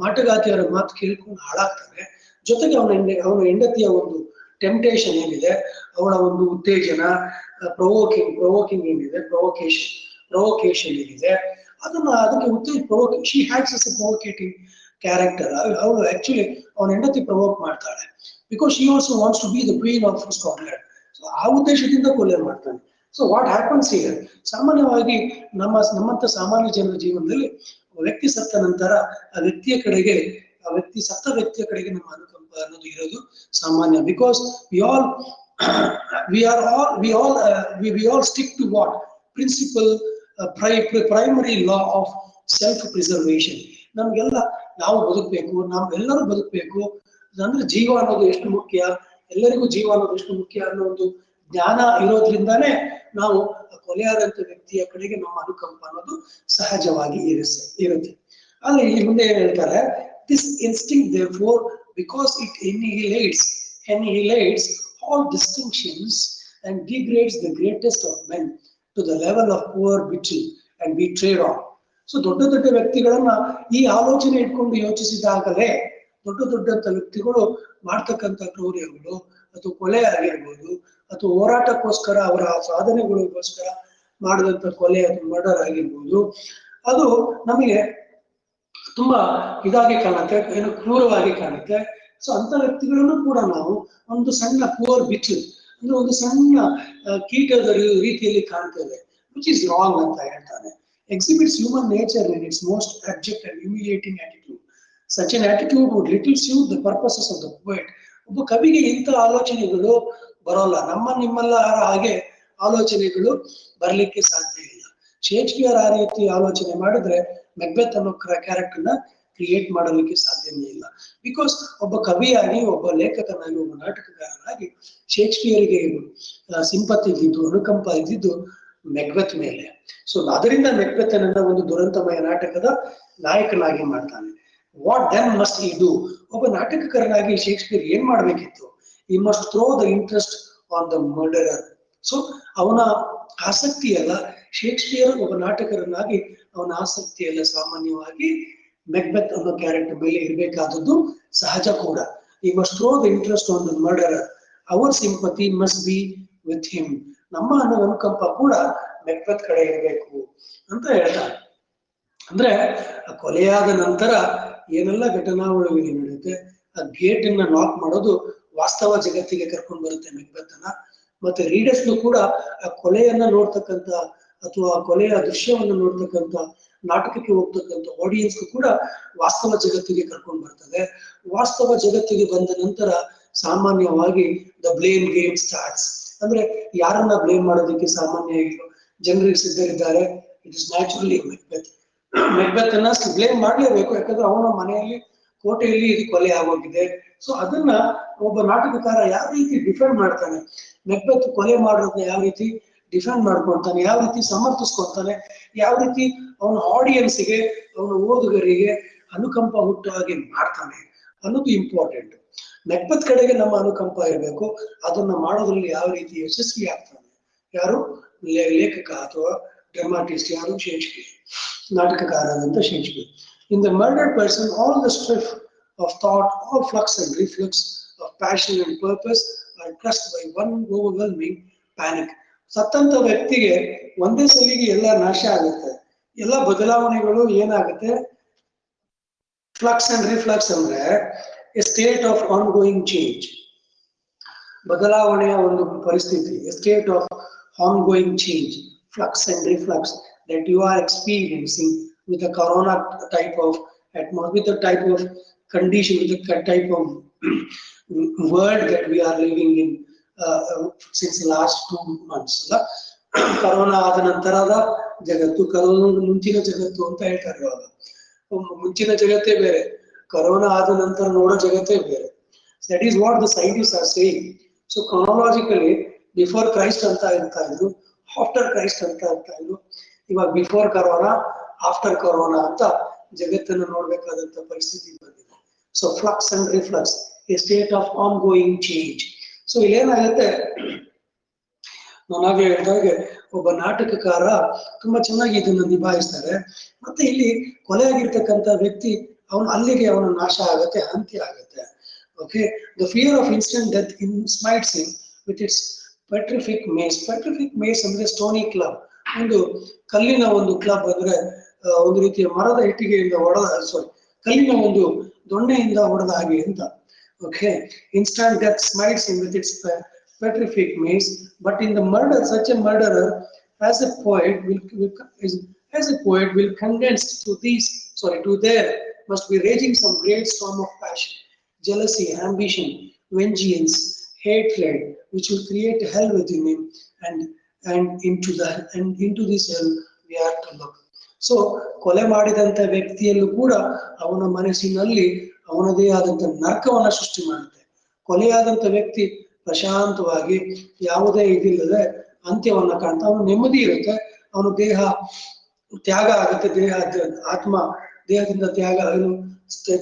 ಮಾಟಗಾತಿಯರ ಮಾತು ಕೇಳ್ಕೊಂಡು ಹಾಳಾಗ್ತಾರೆ. ಜೊತೆಗೆ ಅವನ ಹೆಂಡತಿಯ ಒಂದು ಟೆಂಪ್ಟೇಷನ್ ಏನಿದೆ, ಅವಳ ಒಂದು ಉತ್ತೇಜನ, ಪ್ರೊವೋಕಿಂಗ್ ಏನಿದೆ, ಪ್ರೊವೊಕೇಶನ್ ಏನಿದೆ, ಅದಕ್ಕೆ she has a provocating character. ಅವಳು ಆಕ್ಚುಲಿ ಅವನ ಹೆಂಡತಿ ಪ್ರೊವೋಕ್ ಮಾಡ್ತಾಳೆ, because she also wants to be the queen of Scotland. So ಆ ಉದ್ದೇಶದಿಂದ ಕೊಲೆ ಮಾಡ್ತಾನೆ. ಸೊ ವಾಟ್ ಹ್ಯಾಪನ್ಸ್ ಹಿಯರ್, ಸಾಮಾನ್ಯವಾಗಿ ನಮ್ಮಂತ ಸಾಮಾನ್ಯ ಜನರ ಜೀವನದಲ್ಲಿ ವ್ಯಕ್ತಿ ಸತ್ತ ನಂತರ ಆ ಸತ್ತ ವ್ಯಕ್ತಿಯ ಕಡೆಗೆ ನಮ್ಮ ಅನುಕಂಪ ಅನ್ನೋದು ಇರೋದು ಸಾಮಾನ್ಯ. Because we all stick to what principle, primary law of self preservation. ನಮ್ಗೆಲ್ಲ ನಾವು ಬದುಕಬೇಕು, ನಾವೆಲ್ಲರೂ ಬದುಕಬೇಕು ಅಂದ್ರೆ ಜೀವ ಅನ್ನೋದು ಎಷ್ಟು ಮುಖ್ಯ, ಎಲ್ಲರಿಗೂ ಜೀವ ಅನ್ನೋದು ಎಷ್ಟು ಮುಖ್ಯ ಅನ್ನೋ ಒಂದು ಜ್ಞಾನ ಇರೋದ್ರಿಂದಾನೇ ನಾವು ಕೊಲೆಯಾದಂತ ವ್ಯಕ್ತಿಯ ಕಡೆಗೆ ನಮ್ಮ ಅನುಕಂಪ ಅನ್ನೋದು ಸಹಜವಾಗಿ ಇರುತ್ತೆ. ಆದ್ರೆ ಇಲ್ಲಿ ಮುಂದೆ ಏನ್ ಹೇಳ್ತಾರೆ, this instinct therefore because it annihilates all distinctions and degrades the greatest of men to the level of poor and betrayed on. So ದೊಡ್ಡ ವ್ಯಕ್ತಿಗಳನ್ನ ಈ ಆಲೋಚನೆ ಇಟ್ಕೊಂಡು ಯೋಚಿಸಿದಾಗಲೇ ದೊಡ್ಡ ವ್ಯಕ್ತಿಗಳು ಮಾಡ್ತಕ್ಕಂಥ ಕ್ರೌರ್ಯಗಳು ಅಥವಾ ಕೊಲೆ ಆಗಿರ್ಬೋದು, ಅಥವಾ ಹೋರಾಟಕ್ಕೋಸ್ಕರ ಅವರ ಸಾಧನೆಗಳಿಗೋಸ್ಕರ ಮಾಡಿದಂತ ಕೊಲೆ ಅಥವಾ ಮರ್ಡರ್ ಆಗಿರ್ಬೋದು, ಅದು ನಮಗೆ ತುಂಬಾ ಇದಾಗಿ ಕಾಣುತ್ತೆ, ಏನು ಕ್ರೂರವಾಗಿ ಕಾಣುತ್ತೆ. ಸೊ ಅಂತ ವ್ಯಕ್ತಿಗಳನ್ನು ಕೂಡ ನಾವು ಒಂದು ಸಣ್ಣ ಪುವರ್ ಬಿಚ್ಚು ಅಂದ್ರೆ ಒಂದು ಸಣ್ಣ ಕೀಟದ ರೀತಿಯಲ್ಲಿ ಕಾಣ್ತೇವೆ, ವಿಚ್ ಇಸ್ ರಾಂಗ್ ಅಂತ ಹೇಳ್ತಾನೆ. Exhibits human nature in its most abject and humiliating attitude. Such an attitude would little suit the purposes of the poet. ಒಬ್ಬ ಕವಿಗೆ ಇಂಥ ಆಲೋಚನೆಗಳು ಬರೋಲ್ಲ, ನಿಮ್ಮೆಲ್ಲ ಹಾಗೆ ಆಲೋಚನೆಗಳು ಬರ್ಲಿಕ್ಕೆ ಸಾಧ್ಯ ಇಲ್ಲ. ಶೇಕ್ಸ್ಪಿಯರ್ ಆ ರೀತಿ ಆಲೋಚನೆ ಮಾಡಿದ್ರೆ ಮೆಕ್ಬೆತ್ ಅನ್ನೋ ಕ್ಯಾರೆಕ್ಟರ್ನ ಕ್ರಿಯೇಟ್ ಮಾಡಲಿಕ್ಕೆ ಸಾಧ್ಯನೇ ಇಲ್ಲ. ಬಿಕಾಸ್ ಒಬ್ಬ ಕವಿಯಾಗಿ, ಒಬ್ಬ ಲೇಖಕನಾಗಿ, ಒಬ್ಬ ನಾಟಕಕಾರನಾಗಿ ಶೇಕ್ಸ್ಪಿಯರ್ಗೆ ಸಿಂಪತಿ ಇದ್ದಿದ್ದು, ಅನುಕಂಪ ಇದ್ದಿದ್ದು ಮೆಕ್ಬೆತ್ ಮೇಲೆ. ಸೊ ಅದರಿಂದ ಮೆಕ್ಬೆತ್ತನನ್ನ ಒಂದು ದುರಂತಮಯ ನಾಟಕದ ನಾಯಕನಾಗಿ ಮಾಡ್ತಾನೆ. What then must he do? ಒಬ್ಬ ನಾಟಕಕಾರನಾಗಿ ಶೇಕ್ಸ್ಪಿಯರ್ ಏನ್ ಮಾಡ್ಬೇಕಿತ್ತು? He must throw the interest on the murderer. So ಅವನ ಆಸಕ್ತಿ ಅಲ್ಲ, ಶೇಕ್ಸ್ಪಿಯರ್ ಒಬ್ಬ ನಾಟಕರನ್ನಾಗಿ ಅವನ ಆಸಕ್ತಿ ಎಲ್ಲ ಸಾಮಾನ್ಯವಾಗಿ ಮೆಕ್ಬೆತ್ ಅನ್ನೋ ಕ್ಯಾರೆಕ್ಟರ್ ಮೇಲೆ ಇರಬೇಕಾದದ್ದು ಸಹಜ ಕೂಡ. He must throw the interest on the murderer. Our sympathy must be with him. ನಮ್ಮ ಅನುಕಂಪ ಕೂಡ ಮೆಕ್ಬೆತ್ ಕಡೆ ಇರಬೇಕು ಅಂತ ಹೇಳ್ತಾರೆ. ಅಂದ್ರೆ ಕೊಲೆಯಾದ ನಂತರ ಏನೆಲ್ಲ ಘಟನಾವಳಿಗಳು ನಡೆಯುತ್ತೆ, ಆ ಗೇಟ್ ಅನ್ನ ನಾಕ್ ಮಾಡೋದು ವಾಸ್ತವ ಜಗತ್ತಿಗೆ ಕರ್ಕೊಂಡು ಬರುತ್ತೆ ಮೆಕ್ಬೆತ್ತನ್ನ. ಮತ್ತೆ ರೀಡರ್ಸ್ನು ಕೂಡ ಆ ಕೊಲೆಯನ್ನ ನೋಡ್ತಕ್ಕಂಥ ಅಥವಾ ಆ ಕೊಲೆಯ ದೃಶ್ಯವನ್ನ ನೋಡ್ತಕ್ಕಂಥ ನಾಟಕಕ್ಕೆ ಹೋಗ್ತಕ್ಕಂಥ ಆಡಿಯನ್ಸ್ಗೂ ಕೂಡ ವಾಸ್ತವ ಜಗತ್ತಿಗೆ ಕರ್ಕೊಂಡು ಬರ್ತದೆ. ವಾಸ್ತವ ಜಗತ್ತಿಗೆ ಬಂದ ನಂತರ ಸಾಮಾನ್ಯವಾಗಿ ದ ಬ್ಲೇಮ್ ಗೇಮ್ ಸ್ಟಾರ್ಟ್ಸ್. ಅಂದ್ರೆ ಯಾರನ್ನ ಬ್ಲೇಮ್ ಮಾಡೋದಕ್ಕೆ ಸಾಮಾನ್ಯ ಜನರಿಗೆ ಸಿದ್ಧರಿದ್ದಾರೆ? It is naturally Macbeth. Macbeth ಅನ್ನ ಬ್ಲೇಮ್ ಮಾಡ್ಲೇಬೇಕು, ಯಾಕಂದ್ರೆ ಅವನ ಮನೆಯಲ್ಲಿ, ಕೋಟೆಯಲ್ಲಿ ಇದು ಕೊಲೆ ಆಗೋಗಿದೆ. ಸೊ ಅದನ್ನ ಒಬ್ಬ ನಾಟಕಕಾರ ಯಾವ ರೀತಿ ಡಿಫೆಂಡ್ ಮಾಡ್ತಾನೆ, ಮೆಕ್ಬೆತ್ ಕೊಲೆ ಮಾಡೋದನ್ನ ಯಾವ ರೀತಿ ಡಿಫೆಂಡ್ ಮಾಡ್ಕೊಳ್ತಾನೆ, ಯಾವ ರೀತಿ ಸಮರ್ಥಿಸ್ಕೊಳ್ತಾನೆ, ಯಾವ ರೀತಿ ಅವನ ಆಡಿಯನ್ಸ್ಗೆ, ಅವನ ಓದುಗರಿಗೆ ಅನುಕಂಪ ಹುಟ್ಟೋ ಹಾಗೆ ಮಾಡ್ತಾನೆ ಅನ್ನೋದು ಇಂಪಾರ್ಟೆಂಟ್. ಮೆಕ್ಬೆತ್ ಕಡೆಗೆ ನಮ್ಮ ಅನುಕಂಪ ಇರಬೇಕು. ಅದನ್ನ ಮಾಡೋದ್ರಲ್ಲಿ ಯಾವ ರೀತಿ ಯಶಸ್ವಿ ಆಗ್ತಾನೆ, ಯಾರು ಲೇಖಕ ಅಥವಾ ಡ್ರಾಮಾಟಿಸ್ಟ್, ಯಾರು ಶೇಕ್ಸ್ಪಿಯರ್, ನಾಟಕಕಾರದಂತ Shakespeare. In the murdered person, all the strife of thought, all flux and reflux of passion and purpose are crushed by one overwhelming panic. ಸತ್ತಂತ ವ್ಯಕ್ತಿಗೆ ಒಂದೇ ಸಲಿಗೆ ಎಲ್ಲ ನಾಶ ಆಗುತ್ತೆ, ಎಲ್ಲ ಬದಲಾವಣೆಗಳು ಏನಾಗುತ್ತೆ? ಫ್ಲಕ್ಸ್ ಅಂಡ್ ರಿಫ್ಲಕ್ಸ್ ಅಂದ್ರೆ A state of ongoing change, ಬದಲಾವಣೆಯ ಒಂದು ಪರಿಸ್ಥಿತಿ, A state of ongoing change, flux and reflux that you are experiencing with the corona type of atmosphere, with the type of condition, with the type of world that we are living in since the last 2 months. Corona ಆದ ನಂತರದ ಜಗತ್ತು, corona ಮುಂಚಿನ ಜಗತ್ತು ಅಂತ ಹೇಳ್ತಾರೆ. ಇವಾಗ ಮುಂಚಿನ ಜಗತ್ತೇ ಬೇರೆ, ಕರೋನಾ ಆದ ನಂತರ ನೋಡೋ ಜಗತ್ತೇ ಬೇರೆ. That is what the scientists are saying. So chronologically before Christ ಅಂತ ಇರ್ತಾ ಇದ್ರು, after Christ ಅಂತ ಇರ್ತಾ ಇದ್ರು. ಇವಾಗ ಬಿಫೋರ್ ಕರೋನಾ, ಆಫ್ಟರ್ ಕರೋನಾ ಅಂತ ಜಗತ್ತನ್ನು ನೋಡ್ಬೇಕಾದಂತ ಪರಿಸ್ಥಿತಿ ಬಂದಿದೆ. So flux and reflux, a state of ongoing change. So ಇಲ್ಲೇನಾಗುತ್ತೆ, ನಾನಾಗೆ ಹೇಳಿದಾಗೆ ಒಬ್ಬ ನಾಟಕಕಾರ ತುಂಬಾ ಚೆನ್ನಾಗಿ ಇದನ್ನ ನಿಭಾಯಿಸ್ತಾರೆ. ಮತ್ತೆ ಇಲ್ಲಿ ಕೊಲೆಯಾಗಿರ್ತಕ್ಕಂಥ ವ್ಯಕ್ತಿ ಅವನು ಅಲ್ಲಿಗೆ ಅವನ ನಾಶ ಆಗುತ್ತೆ, ಅಂತ್ಯ ಆಗುತ್ತೆ. Okay, the fear of instant death smites him with its petrific mace. Petrific mace ಅಂದ್ರೆ ಸ್ಟೋನಿ ಕ್ಲಬ್, ಒಂದು ಕಲ್ಲಿನ ಒಂದು ಕ್ಲಬ್, ಅಂದ್ರೆ ಒಂದು ರೀತಿಯ ಮರದ ಇಟ್ಟಿಗೆಯಿಂದ ಹೊಡೆದ, ಸಾರಿ ಕಲ್ಲಿನ ಒಂದು ದೊಣ್ಣೆಯಿಂದ ಹೊಡೆದ ಹಾಗೆ ಅಂತ. Okay, instant death smites him with its petrific maze, but in the murder, such a murderer as a poet will condense to there must be raging some great storm of passion, jealousy, ambition, vengeance, hatred, which will create hell within him, and into this hell we have to look. So ಕೊಲೆ ಮಾಡಿದಂತ ವ್ಯಕ್ತಿಯಲ್ಲೂ ಕೂಡ ಅವನ ಮನಸ್ಸಿನಲ್ಲಿ ಅವನದೇ ಆದಂತ ನರಕವನ್ನ ಸೃಷ್ಟಿ ಮಾಡುತ್ತೆ. ಕೊಲೆಯಾದಂತ ವ್ಯಕ್ತಿ ಪ್ರಶಾಂತವಾಗಿ ಯಾವುದೇ ಇದಿಲ್ಲದೆ ಅಂತ್ಯವನ್ನ ಕಾಣ್ತಾ, ಅವನು ನೆಮ್ಮದಿ ಇರುತ್ತೆ, ಅವನು ದೇಹ ತ್ಯಾಗ ಆಗುತ್ತೆ, ಆತ್ಮ ದೇಹದಿಂದ ತ್ಯಾಗ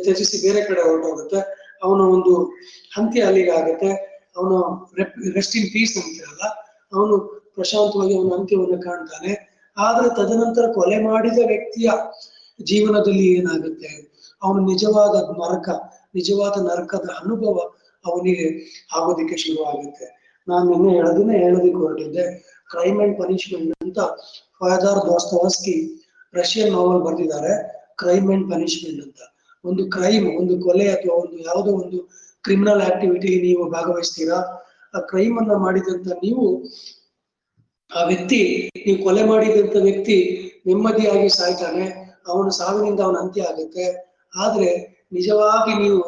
ತ್ಯಜಿಸಿ ಬೇರೆ ಕಡೆ ಹೊರಟೋಗುತ್ತೆ, ಅವನ ಒಂದು ಅಂತ್ಯ ಅಲ್ಲಿಗೆ ಆಗುತ್ತೆ. ಅವನು ರೆಸ್ಟ್ ಇನ್ ಪೀಸ್ ಅಂತಿರಲ್ಲ, ಅವನು ಪ್ರಶಾಂತವಾಗಿ ಅವನ ಅಂತ್ಯವನ್ನು ಕಾಣ್ತಾನೆ. ಆದ್ರೆ ತದನಂತರ ಕೊಲೆ ಮಾಡಿದ ವ್ಯಕ್ತಿಯ ಜೀವನದಲ್ಲಿ ಏನಾಗುತ್ತೆ, ಅವನು ನಿಜವಾದ ನರಕದ ಅನುಭವ ಅವನಿಗೆ ಆಗೋದಿಕ್ಕೆ ಶುರು ಆಗುತ್ತೆ. ನಾನು ನಿನ್ನೆ ಹೇಳೋದಿಕ್ಕೆ ಹೊರಟಿದ್ದೆ, ಕ್ರೈಮ್ ಅಂಡ್ ಪನಿಷ್ಮೆಂಟ್ ಅಂತ ಫಾದರ್ ದೋಸ್ತೋವ್ಸ್ಕಿ ರಷ್ಯನ್ ನಾವೆಲ್ ಬರೆದಿದ್ದಾರೆ. ಕ್ರೈಮ್ ಅಂಡ್ ಪನಿಷ್ಮೆಂಟ್ ಅಂತ, ಒಂದು ಕ್ರೈಮ್, ಒಂದು ಕೊಲೆ ಅಥವಾ ಒಂದು ಯಾವುದೋ ಒಂದು ಕ್ರಿಮಿನಲ್ ಆಕ್ಟಿವಿಟಿ ನೀವು ಭಾಗವಹಿಸ್ತೀರಾ, ಆ ಕ್ರೈಮ್ ಅನ್ನ ಮಾಡಿದಂತ ನೀವು, ಆ ವ್ಯಕ್ತಿ, ನೀವು ಕೊಲೆ ಮಾಡಿದಂತ ವ್ಯಕ್ತಿ ನೆಮ್ಮದಿಯಾಗಿ ಸಾಯ್ತಾನೆ, ಅವನ ಸಾವಿನಿಂದ ಅವನ ಅಂತ್ಯ ಆಗುತ್ತೆ. ಆದ್ರೆ ನಿಜವಾಗಿ ನೀವು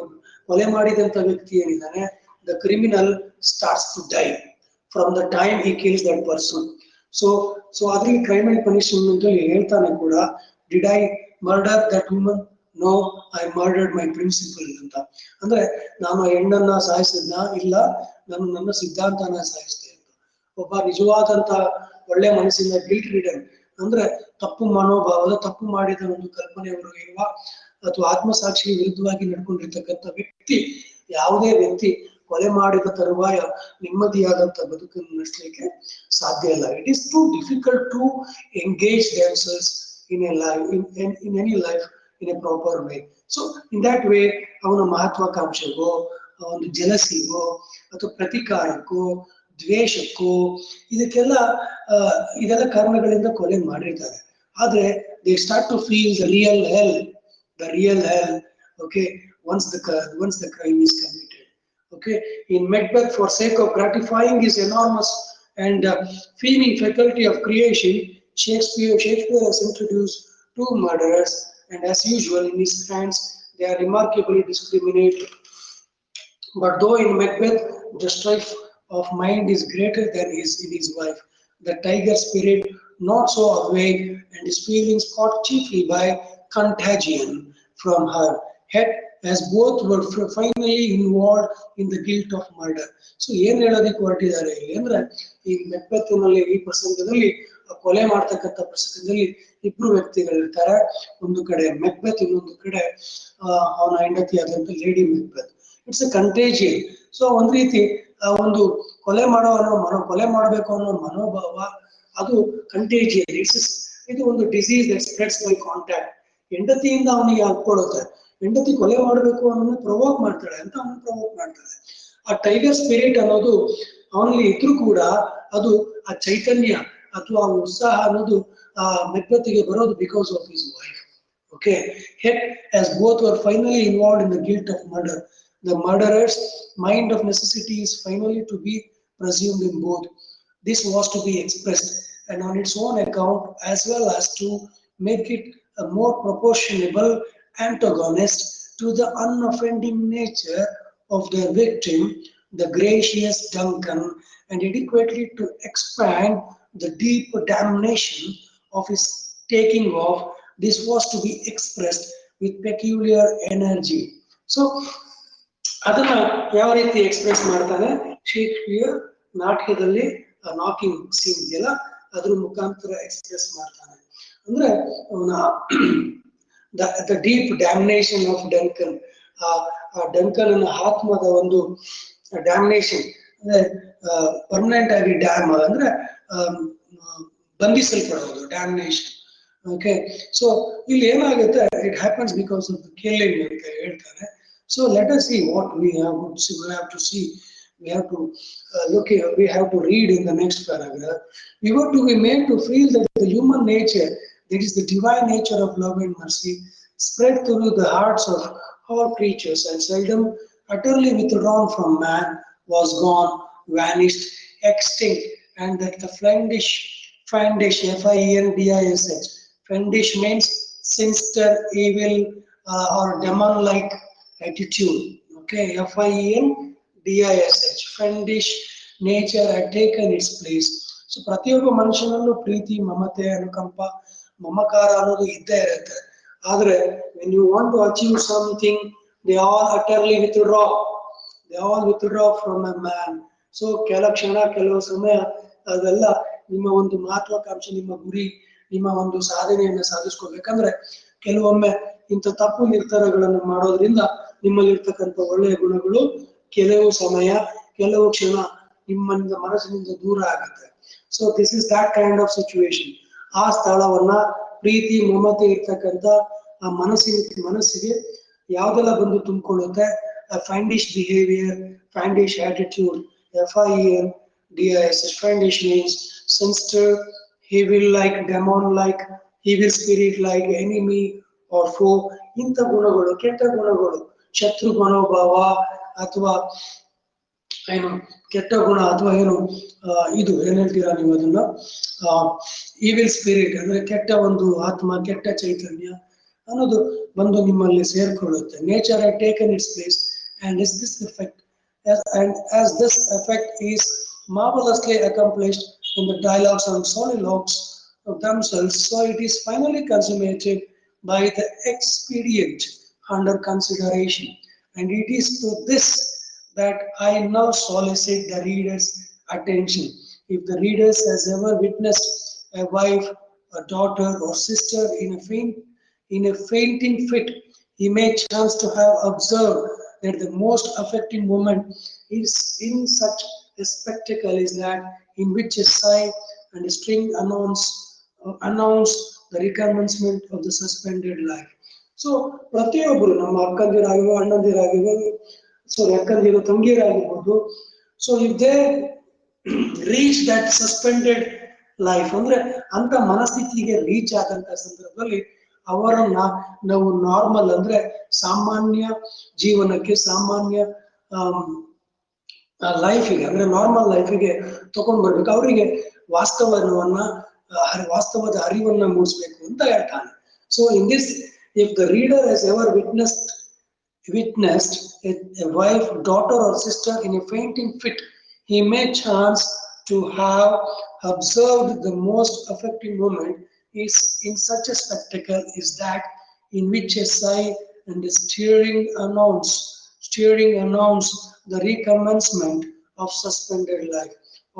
ಕೊಲೆ ಮಾಡಿದಂತ ವ್ಯಕ್ತಿ ಏನಿದ್ದಾನೆ, the criminal starts to die from the time he kills that person. So ಅದ್ರಲ್ಲಿ ಕ್ರೈಮ್ ಅಂಡ್ ಪನಿಷ್ಮೆಂಟ್ ಅಲ್ಲಿ ಹೇಳ್ತಾನೆ ಕೂಡ, did I murder that woman? No, I murdered my principle ಅಂತ. ಅಂದ್ರೆ ನಾನು ಹೆಣ್ಣನ್ನ ಸಾಯಿಸಿದ್ನ? ಇಲ್ಲ, ನಾನು ನನ್ನ ಸಿದ್ಧಾಂತನ ಸಾಯಿಸಿದೆ ಅಂತ. ಒಬ್ಬ ನಿಜವಾದಂತ ಒಳ್ಳೆ ಮನಸ್ಸಿನ ಗಿಲ್ಟ್ ರೀಡರ್ ಅಂದ್ರೆ ತಪ್ಪು ಮನೋಭಾವದ, ತಪ್ಪು ಮಾಡಿದ ಒಂದು ಕಲ್ಪನೆಯವರು ಇರುವ ಅಥವಾ ಆತ್ಮಸಾಕ್ಷಿಗೆ ವಿರುದ್ಧವಾಗಿ ನಡ್ಕೊಂಡಿರ್ತಕ್ಕಂಥ ವ್ಯಕ್ತಿ, ಯಾವುದೇ ವ್ಯಕ್ತಿ ಕೊಲೆ ಮಾಡಿದ ತರುವಾಯ ನೆಮ್ಮದಿಯಾದಂತ ಬದುಕನ್ನು ನಡೆಸಲಿಕ್ಕೆ ಸಾಧ್ಯ ಇಲ್ಲ. It is too difficult to engage themselves in a life, in any life in a proper way. So in that way ಅವನ ಮಹತ್ವಾಕಾಂಕ್ಷೆಗೋ, ಒಂದು ಜಲಸಿಗೋ ಅಥವಾ ಪ್ರತಿಕಾರಕ್ಕೋ, ದ್ವೇಷಕ್ಕೋ, ಇದೆಲ್ಲ ಕಾರಣಗಳಿಂದ ಕೊಲೆ ಮಾಡಿರ್ತಾರೆ. ಆದ್ರೆ they start to feel the real hell, okay, once the crime is committed. Okay, in Macbeth, for sake of gratifying his enormous and feeling faculty of creation, Shakespeare has introduced two murderers, and as usual in his hands they are remarkably discriminate. But though in Macbeth the strife of mind is greater than is in his wife, the tiger spirit not so awake, and his feelings caught chiefly by contagion from her, yet as both were finally involved in the guilt of murder. So ಏನ್ ಹೇಳೋದಕ್ಕೆ ಹೊರಟಿದ್ದಾರೆ ಇಲ್ಲಿ ಅಂದ್ರೆ, ಈ ಮೆಕ್ಬೆತ್ನಲ್ಲಿ ಈ ಪ್ರಸಂಗದಲ್ಲಿ, ಕೊಲೆ ಮಾಡ್ತಕ್ಕಂಥ ಪ್ರಸಂಗದಲ್ಲಿ ಇಬ್ರು ವ್ಯಕ್ತಿಗಳಿರ್ತಾರೆ. ಒಂದು ಕಡೆ ಮೆಕ್ಬೆತ್, ಇನ್ನೊಂದು ಕಡೆ ಅವನ ಹೆಂಡತಿಯಾದಂತ lady Macbeth. It's a contagion. So ಒಂದ್ ರೀತಿ ಒಂದು ಕೊಲೆ ಮಾಡಬೇಕು ಅನ್ನೋ ಮನೋಭಾವ ಅದು ಕಂಟೇಜಿಯನ್. ಇದು ಒಂದು disease that spreads by contact. ಹೆಂಡತಿಯಿಂದ ಅವನಿಗೆ ಹಾಕೊಳ್ಳುತ್ತೆ, ಹೆಂಡತಿ ಕೊಲೆ ಮಾಡಬೇಕು ಅನ್ನೋದನ್ನ ಪ್ರವೋಕ್ ಮಾಡ್ತಾಳೆ ಅಂತ ಅವನು ಪ್ರವೋಕ್ ಮಾಡ್ತಾಳೆ. ಆ ಟೈಗರ್ ಸ್ಪಿರಿಟ್ ಅನ್ನೋದು ಅವನಲ್ಲಿ ಇದ್ರೂ ಕೂಡ ಅದು ಆ ಚೈತನ್ಯ ಅಥವಾ ಆ ಉತ್ಸಾಹ ಅನ್ನೋದು ಆ ಮೆಕ್ಬೆತ್ಗೆ ಬರೋದು because of his wife. Okay, yet as both were finally involved in the guilt of murder, the murderer's mind of necessity is finally to be presumed in both. this was to be expressed and on its own account, as well as to make it a more proportionable antagonist to the unoffending nature of their victim, the gracious Duncan, and adequately to expand the deep damnation of his taking off. This was to be expressed with peculiar energy. So ಅದನ್ನ ಯಾವ ರೀತಿ express ಮಾಡ್ತಾನೆ Shakespeare ನಾಟಕದಲ್ಲಿ knocking scene ಇದೆಯಲ್ಲ ಅದ್ರ ಮುಖಾಂತರ express ಮಾಡ್ತಾನೆ. ಅಂದ್ರೆ ಅವನ the deep damnation of Duncan, Duncan ಆತ್ಮದ ಒಂದು ಡ್ಯಾಮಿನೇಷನ್ ಅಂದ್ರೆ ಪರ್ಮನೆಂಟ್ ಆಗಿ ಡ್ಯಾಮ್ ಅಂದ್ರೆ ಬಂಧಿಸಲ್ಪಡೋದು ಡ್ಯಾಮಿನೇಷನ್. ಓಕೆ, ಸೊ ಇಲ್ಲಿ ಏನಾಗುತ್ತೆ, it happens because of the killing ಅಂತ ಹೇಳ್ತಾರೆ. So let us see what we have to see. We have to look here. We have to read in the next paragraph. We were to be made to feel that the human nature, that is the divine nature of love and mercy, spread through the hearts of all creatures and seldom utterly withdrawn from man, was gone, vanished, extinct, and that the fiendish, F-I-E-N-D-I-S-H, fiendish means sinister, evil, or demon-like attitude. Okay, F-I-E-N-D-I-S-H, fiendish nature had taken its place. So ಪ್ರತಿಯೊಬ್ಬ ಮನುಷ್ಯನಲ್ಲೂ ಪ್ರೀತಿ, ಮಮತೆ, ಅನುಕಂಪ, ಮಮಕಾರ ಅನ್ನೋದು ಇದ್ದೇ ಇರುತ್ತೆ. ಆದ್ರೆ when you want to achieve something, they all utterly withdraw from a man. So ಕೆಲ ಕ್ಷಣ, ಕೆಲವು ಸಮಯ ಅದೆಲ್ಲ ನಿಮ್ಮ ಒಂದು ಮಹತ್ವಾಕಾಂಕ್ಷೆ, ನಿಮ್ಮ ಗುರಿ, ನಿಮ್ಮ ಒಂದು ಸಾಧನೆಯನ್ನು ಸಾಧಿಸ್ಕೋಬೇಕಂದ್ರೆ ಕೆಲವೊಮ್ಮೆ ಇಂಥ ತಪ್ಪು ನಿರ್ಧಾರಗಳನ್ನು ಮಾಡೋದ್ರಿಂದ ನಿಮ್ಮಲ್ಲಿರ್ತಕ್ಕಂಥ ಒಳ್ಳೆಯ ಗುಣಗಳು ಕೆಲವು ಸಮಯ, ಕೆಲವು ಕ್ಷಣ ನಿಮ್ಮಿಂದ ಮನಸ್ಸಿನಿಂದ ದೂರ ಆಗುತ್ತೆ. So this is that kind of situation. ಆ ಸ್ಥಳವನ್ನ ಪ್ರೀತಿ, ಮಮತೆ ಇರ್ತಕ್ಕಂಥ ಆ ಮನಸ್ಸಿಗೆ ಯಾವ್ದೆಲ್ಲ ಬಂದು ತುಂಬಿಕೊಳ್ಳುತ್ತೆ, fiendish behaviour, fiendish attitude, F-I-E-N-D-I-S-H, fiendish means sinister, evil-like, demon-like, evil spirit-like, enemy or foe. ಇಂಥ ಗುಣಗಳು, ಕೆಟ್ಟ ಗುಣಗಳು, ಶತ್ರು ಮನೋಭಾವ ಅಥವಾ ಏನು ಕೆಟ್ಟ ಗುಣ ಅಥವಾ ಏನು ಇದು ಏನ್ ಹೇಳ್ತೀರಾ ನೀವು ಅದನ್ನ, ಈವಿಲ್ ಸ್ಪಿರಿಟ್ ಅಂದ್ರೆ ಕೆಟ್ಟ ಒಂದು ಆತ್ಮ, ಕೆಟ್ಟ ಚೈತನ್ಯ ಅನ್ನೋದು ಬಂದು ನಿಮ್ಮಲ್ಲಿ ಸೇರ್ಕೊಳ್ಳುತ್ತೆ. Nature had taken its place and is this effect and as this effect is marvelously accomplished in the dialogues and soliloquies of themselves, so it is finally consummated by the expedient under consideration. And it is to this that I now solicit the reader's attention. If the reader has ever witnessed a wife, a daughter, or sister in a fainting fit, he may chance to have observed that the most affecting moment is in such a spectacle is that in which a sigh and a string announce the recommencement of the suspended life. So ಪ್ರತಿಯೊಬ್ಬರು ನಮ್ಮ ಅಕ್ಕಂದಿರಾಗಿರ್ಬೋದು, ಅಣ್ಣಂದಿರಾಗಿರ್ಬೋದು, so ಅಕ್ಕಂದಿರು ತಂಗಿಯರಾಗಿರ್ಬೋದು, so if they reach that suspended life ಅಂದ್ರೆ ಅಂತ ಮನಸ್ಥಿತಿಗೆ reach ಆದಂತ ಸಂದರ್ಭದಲ್ಲಿ ಅವರನ್ನ ನಾವು ನಾರ್ಮಲ್ ಅಂದ್ರೆ ಸಾಮಾನ್ಯ ಜೀವನಕ್ಕೆ, ಸಾಮಾನ್ಯ ಲೈಫಿಗೆ ಅಂದ್ರೆ ನಾರ್ಮಲ್ ಲೈಫಿಗೆ ತಗೊಂಡ್ ಬರ್ಬೇಕು. ಅವರಿಗೆ ವಾಸ್ತವದ ಅರಿವನ್ನ ಮೂಡಿಸ್ಬೇಕು ಅಂತ ಹೇಳ್ತಾನೆ. So in this, if the reader has ever witnessed a wife, daughter or sister in a fainting fit, he may chance to have observed the most affecting moment is in such a spectacle is that in which a sigh and a stirring announce the recommencement of suspended life.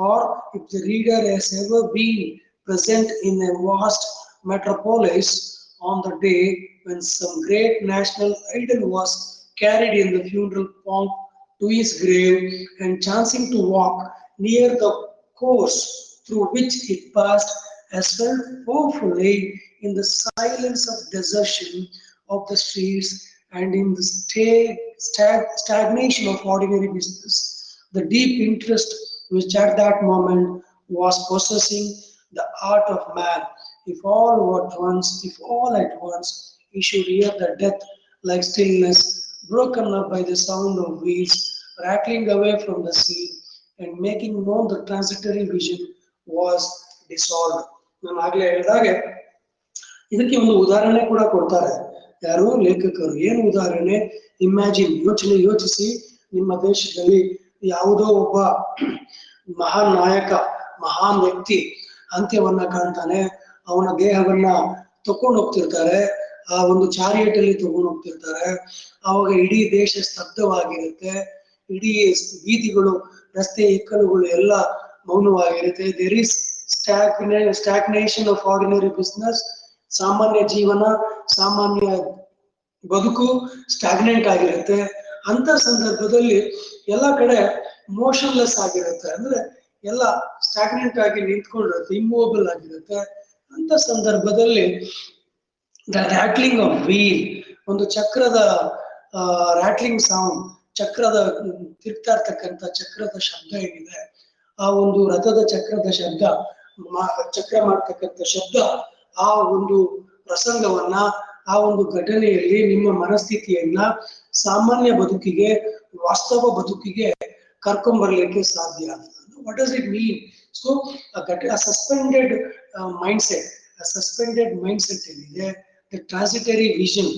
Or if the reader has ever been present in a vast metropolis on the day when some great national idol was carried in the funeral pomp to his grave, and chancing to walk near the course through which it passed, has felt powerfully in the silence of desertion of the streets and in the stagnation of ordinary business, the deep interest which at that moment was possessing the heart of man, if all at once he should hear the death-like stillness broken up by the sound of wheels rattling away from the scene and making known the transitory vision was dissolved. ನಾನು ಆಗ್ಲೇ ಹೇಳಿದಾಗೆ ಇದಕ್ಕೆ ಒಂದು ಉದಾಹರಣೆ ಕೂಡ ಕೊಡ್ತಾರೆ ಯಾರು ಲೇಖಕರು. ಏನು ಉದಾಹರಣೆ? ಇಮ್ಯಾಜಿನ್, ಯೋಚಿಸಿ, ನಿಮ್ಮ ದೇಶದಲ್ಲಿ ಯಾವುದೋ ಒಬ್ಬ ಮಹಾನ್ ನಾಯಕ, ಮಹಾನ್ ವ್ಯಕ್ತಿ ಅಂತ್ಯವನ್ನ ಕಾಣ್ತಾನೆ. ಅವನ ದೇಹವನ್ನ ತಕೊಂಡು ಹೋಗ್ತಿರ್ತಾರೆ, ಆ ಒಂದು ಚಾರಿಯಟ್ ಅಲ್ಲಿ ತಗೊಂಡು ಹೋಗ್ತಿರ್ತಾರೆ. ಅವಾಗ ಇಡೀ ದೇಶ ಸ್ತಬ್ಧವಾಗಿರುತ್ತೆ, ಇಡೀ ಬೀದಿಗಳು, ರಸ್ತೆ ಇಕ್ಕಲುಗಳು ಎಲ್ಲ ಮೌನವಾಗಿರುತ್ತೆ. There is stagnation of ordinary business. ಸಾಮಾನ್ಯ ಜೀವನ, ಸಾಮಾನ್ಯ ಬದುಕು ಸ್ಟಾಗ್ನೆಂಟ್ ಆಗಿರುತ್ತೆ. ಅಂತ ಸಂದರ್ಭದಲ್ಲಿ ಎಲ್ಲ ಕಡೆ ಮೋಷನ್ಲೆಸ್ ಆಗಿರುತ್ತೆ, ಅಂದ್ರೆ ಎಲ್ಲ ಸ್ಟಾಗ್ನೆಂಟ್ ಆಗಿ ನಿಂತ್ಕೊಂಡಿರುತ್ತೆ, ಇಮ್ಮೂವಬಲ್ ಆಗಿರುತ್ತೆ. ಅಂತ ಸಂದರ್ಭದಲ್ಲಿ ದ ರ್ಯಾಟ್ಲಿಂಗ್ ಆಫ್ ವೀಲ್, ಒಂದು ಚಕ್ರದ ರ್ಯಾಟ್ಲಿಂಗ್ ಸೌಂಡ್, ಚಕ್ರದ ತಿರ್ತಾ ಇರ್ತಕ್ಕಂಥ ಚಕ್ರದ ಶಬ್ದ ಏನಿದೆ, ಆ ಒಂದು ರಥದ ಚಕ್ರದ ಶಬ್ದ, ಚಕ್ರ ಮಾಡ್ತಕ್ಕಂಥ ಶಬ್ದ, ಆ ಒಂದು ಪ್ರಸಂಗವನ್ನ, ಆ ಒಂದು ಘಟನೆಯಲ್ಲಿ ನಿಮ್ಮ ಮನಸ್ಥಿತಿಯನ್ನ ಸಾಮಾನ್ಯ ಬದುಕಿಗೆ, ವಾಸ್ತವ ಬದುಕಿಗೆ ಕರ್ಕೊಂಡ್ಬರ್ಲಿಕ್ಕೆ ಸಾಧ್ಯ. What does it mean? So a suspended mindset, ಏನಿದೆ, the transitory vision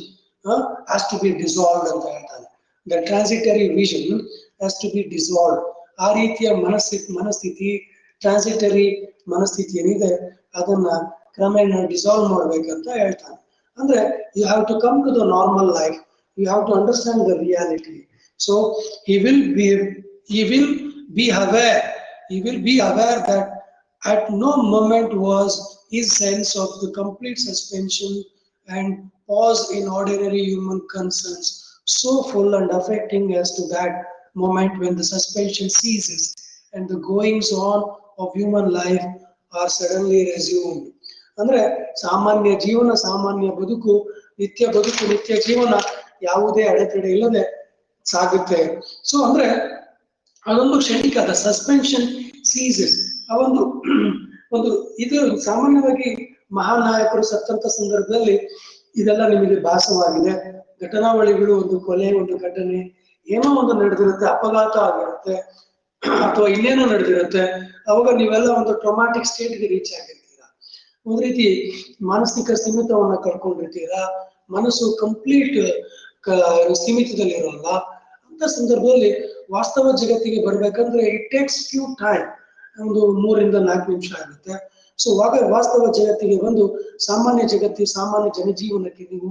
has to be dissolved ಅಂತ ಹೇಳ್ತಾರೆ. The transitory vision has to be dissolved. ಆ ರೀತಿಯ ಮನಸ್ಥಿತಿ, ಟ್ರಾನ್ಸಿಟರಿ ಮನಸ್ಥಿತಿ ಏನಿದೆ ಅದನ್ನ ಕ್ರಮೇಣ ಡಿಸಾಲ್ವ್ ಮಾಡ್ಬೇಕಂತ ಹೇಳ್ತಾನೆ. ಅಂದ್ರೆ you have to come to the normal life, you have to understand the reality. So he will be aware that at no moment was his sense of the complete suspension and pause in ordinary human concerns so full and affecting as to that moment when the suspension ceases and the goings on of human life are suddenly resumed. ಅಂದ್ರೆ ಸಾಮಾನ್ಯ ಜೀವನ, ಸಾಮಾನ್ಯ ಬದುಕು, ನಿತ್ಯ ಜೀವನ ಯಾವುದೇ ಅಡೆತಡೆ ಇಲ್ಲದೆ ಸಾಗುತ್ತೆ. ಸೊ ಅಂದ್ರೆ ಅದೊಂದು ಕ್ಷಣಿಕದ ಸಸ್ಪೆನ್ಷನ್ ಸೀಸಸ್. ಆ ಒಂದು ಇದು ಸಾಮಾನ್ಯವಾಗಿ ಮಹಾನ್ ನಾಯಕರು ಸತ್ತಂತ ಸಂದರ್ಭದಲ್ಲಿ ಇದೆಲ್ಲ ನಿಮಗೆ ಭಾಸವಾಗಿದೆ. ಘಟನಾವಳಿಗಳು, ಒಂದು ಕೊಲೆ, ಒಂದು ಘಟನೆ, ಏನೋ ಒಂದು ನಡೆದಿರುತ್ತೆ, ಅಪಘಾತ ಆಗಿರುತ್ತೆ ಅಥವಾ ಇನ್ನೇನೋ ನಡೆದಿರುತ್ತೆ. ಅವಾಗ ನೀವೆಲ್ಲ ಒಂದು ಟ್ರೊಮ್ಯಾಟಿಕ್ ಸ್ಟೇಟ್ಗೆ ರೀಚ್ ಆಗಿರ್ತೀರಾ, ಒಂದ್ ರೀತಿ ಮಾನಸಿಕ ಸ್ಥಿಮಿತವನ್ನ ಕಳ್ಕೊಂಡಿರ್ತೀರಾ, ಮನಸ್ಸು ಕಂಪ್ಲೀಟ್ ಸ್ಥಿಮಿತದಲ್ಲಿ ಇರೋಲ್ಲ. ಅಂತ ಸಂದರ್ಭದಲ್ಲಿ ವಾಸ್ತವ ಜಗತ್ತಿಗೆ ಬರ್ಬೇಕಂದ್ರೆ ಇಟ್ ಟೇಕ್ಸ್ ಫ್ಯೂ ಟೈಮ್, ಒಂದು 3 ರಿಂದ 4 ನಿಮಿಷ ಆಗುತ್ತೆ. ಸೊ ವಾಸ್ತವ ಜಗತ್ತಿಗೆ ಬಂದು ಸಾಮಾನ್ಯ ಜನಜೀವನಕ್ಕೆ ನೀವು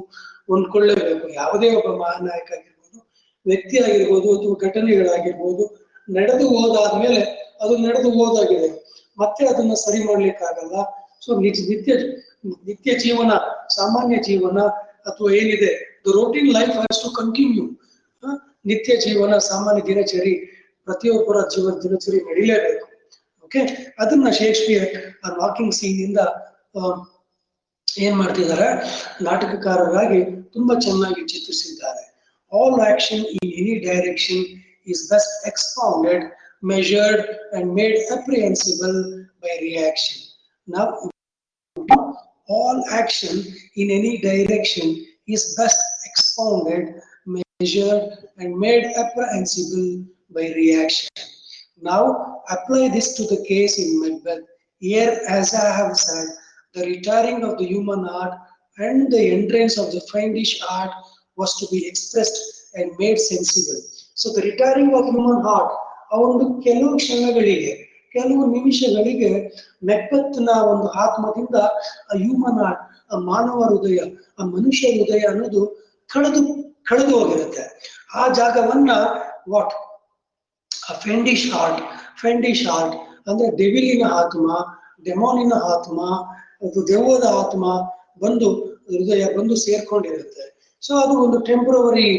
ಹೊಂದ್ಕೊಳ್ಳೇಬೇಕು. ಯಾವುದೇ ಒಬ್ಬ ಮಹಾನಾಯಕ ಆಗಿರ್ಬೋದು, ವ್ಯಕ್ತಿ ಆಗಿರ್ಬೋದು, ಅಥವಾ ಘಟನೆಗಳಾಗಿರ್ಬೋದು, ನಡೆದು ಹೋದಾದ್ಮೇಲೆ ಅದು ನಡೆದು ಹೋದಾಗಿದೆ, ಮತ್ತೆ ಅದನ್ನ ಸರಿ ಮಾಡ್ಲಿಕ್ಕಾಗಲ್ಲ. ಸೊ ನಿತ್ಯ ಜೀವನ, ಸಾಮಾನ್ಯ ಜೀವನ ಅಥವಾ ಏನಿದೆ, the routine life has to continue. ನಿತ್ಯ ಜೀವನ, ಸಾಮಾನ್ಯ ದಿನಚರಿ, ಪ್ರತಿಯೊಬ್ಬರ ದಿನಚರಿ ನಡೀಲೇಬೇಕು. ಓಕೆ, ಅದನ್ನ ಶೇಕ್ಸ್ಪಿಯರ್ ಆ ನಾಕಿಂಗ್ ಸೀನ್ ಇಂದ ಏನ್ ಮಾಡ್ತಿದ್ದಾರೆ, ನಾಟಕಕಾರರಾಗಿ ತುಂಬಾ ಚೆನ್ನಾಗಿ ಚಿತ್ರಿಸಿದ್ದಾರೆ. All action in any direction is thus expounded, measured and made apprehensible by reaction. Now, all action in any direction is best expounded, measured and made apprehensible by reaction. Now, apply this to the case in Macbeth. Here, as I have said, the retiring of the human heart and the entrance of the fiendish art was to be expressed and made sensible. So the retiring of human heart, ಆ ಒಂದು ಕೆಲವು ಕ್ಷಣಗಳಿಗೆ, ಕೆಲವು ನಿಮಿಷಗಳಿಗೆ ಮೆಕ್ಬೆತ್ನ ಒಂದು ಆತ್ಮದಿಂದ ಆ human heart, ಆ ಮಾನವ ಹೃದಯ, ಆ ಮನುಷ್ಯ ಹೃದಯ ಅನ್ನೋದು ಕಳೆದು ಹೋಗಿರುತ್ತೆ. ಆ ಜಾಗವನ್ನ ವಾಟ್ ಫೆಂಡಿಶ್ ಹಾರ್ಟ್ ಅಂದ್ರೆ ಡೆವಿಲಿನ ಆತ್ಮ, ಡೆಮಾನಿನ ಆತ್ಮ, ಅದು ದೆವ್ವದ ಆತ್ಮ ಬಂದು ಹೃದಯ ಬಂದು ಸೇರ್ಕೊಂಡಿರುತ್ತೆ. ಸೊ ಅದು ಒಂದು ಟೆಂಪ್ರವರಿ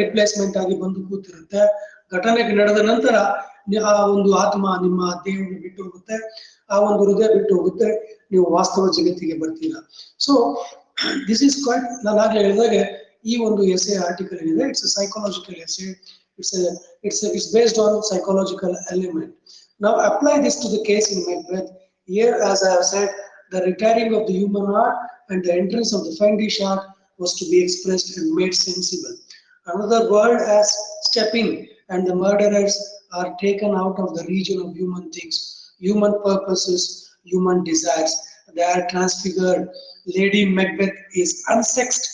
ರಿಪ್ಲೇಸ್ಮೆಂಟ್ ಆಗಿ ಬಂದು ಕೂತಿರುತ್ತೆ. ಘಟನೆಗೆ ನಡೆದ ನಂತರ ಆ ಒಂದು ಆತ್ಮ ನಿಮ್ಮ ದೇಹವನ್ನು ಬಿಟ್ಟು ಹೋಗುತ್ತೆ, ಆ ಒಂದು ಹೃದಯ ಬಿಟ್ಟು ಹೋಗುತ್ತೆ, ನೀವು ವಾಸ್ತವ ಜಗತ್ತಿಗೆ ಬರ್ತೀರಾ. ಸೊ ದಿಸ್ ಇಸ್ ಕ್ವೈಟ್, ನಾನು ಆಗ್ಲೇ ಹೇಳಿದಾಗೆ ಈ ಒಂದು ಎಸೆ ಆರ್ಟಿಕಲ್ ಏನಿದೆ, it's a psychological essay, it's based on psychological element. Now apply this to the case in Macbeth. Here, as I have said, the retiring of the human heart and the entrance of the fiendish heart was to be expressed and made sensible. Another world has stepped in and the murderers are taken out of the region of human things. human purposes, human desires. They are transfigured. Lady Macbeth is unsexed.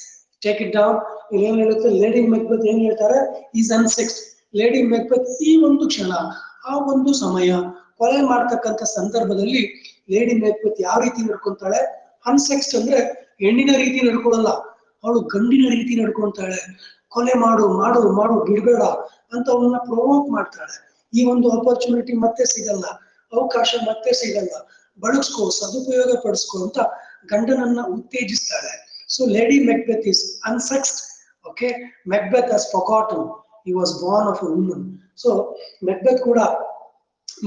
Take it down. ಏನ್ ಹೇಳುತ್ತೆ lady ಮೆಕ್ಬೆತ್ ಏನ್ ಹೇಳ್ತಾರೆ is ಅನ್ಸೆಕ್ಸ್ಡ್. Lady ಮೆಕ್ಬೆತ್ ಈ ಒಂದು ಕ್ಷಣ ಆ ಒಂದು ಸಮಯ ಕೊಲೆ ಮಾಡ್ತಕ್ಕಂಥ ಸಂದರ್ಭದಲ್ಲಿ ಲೇಡಿ ಮೆಕ್ಬೆತ್ ಯಾವ ರೀತಿ ನಡ್ಕೊಂತಾಳೆ? ಅನ್ಸೆಕ್ಸ್ಡ್ ಅಂದ್ರೆ ಹೆಣ್ಣಿನ ರೀತಿ ನಡ್ಕೊಳಲ್ಲ, ಅವಳು ಗಂಡಿನ ರೀತಿ ನಡ್ಕೊಂತಾಳೆ. ಕೊಲೆ ಮಾಡು ಮಾಡು ಮಾಡು ಬಿಡ್ಬೇಡ ಅಂತ ಅವನ್ನ ಪ್ರೊವೋಕ್ ಮಾಡ್ತಾಳೆ. ಈ ಒಂದು ಆಪರ್ಚುನಿಟಿ ಮತ್ತೆ ಸಿಗಲ್ಲ, ಅವಕಾಶ ಮತ್ತೆ ಸಿಗಲ್ಲ, ಬಳಸ್ಕೋ, ಸದುಪಯೋಗ ಪಡಿಸ್ಕೋ ಅಂತ ಗಂಡನನ್ನ ಉತ್ತೇಜಿಸ್ತಾಳೆ. So lady Macbeth is unsexed. Okay, Macbeth has forgotten he was born of a woman. So Macbeth ಕೂಡ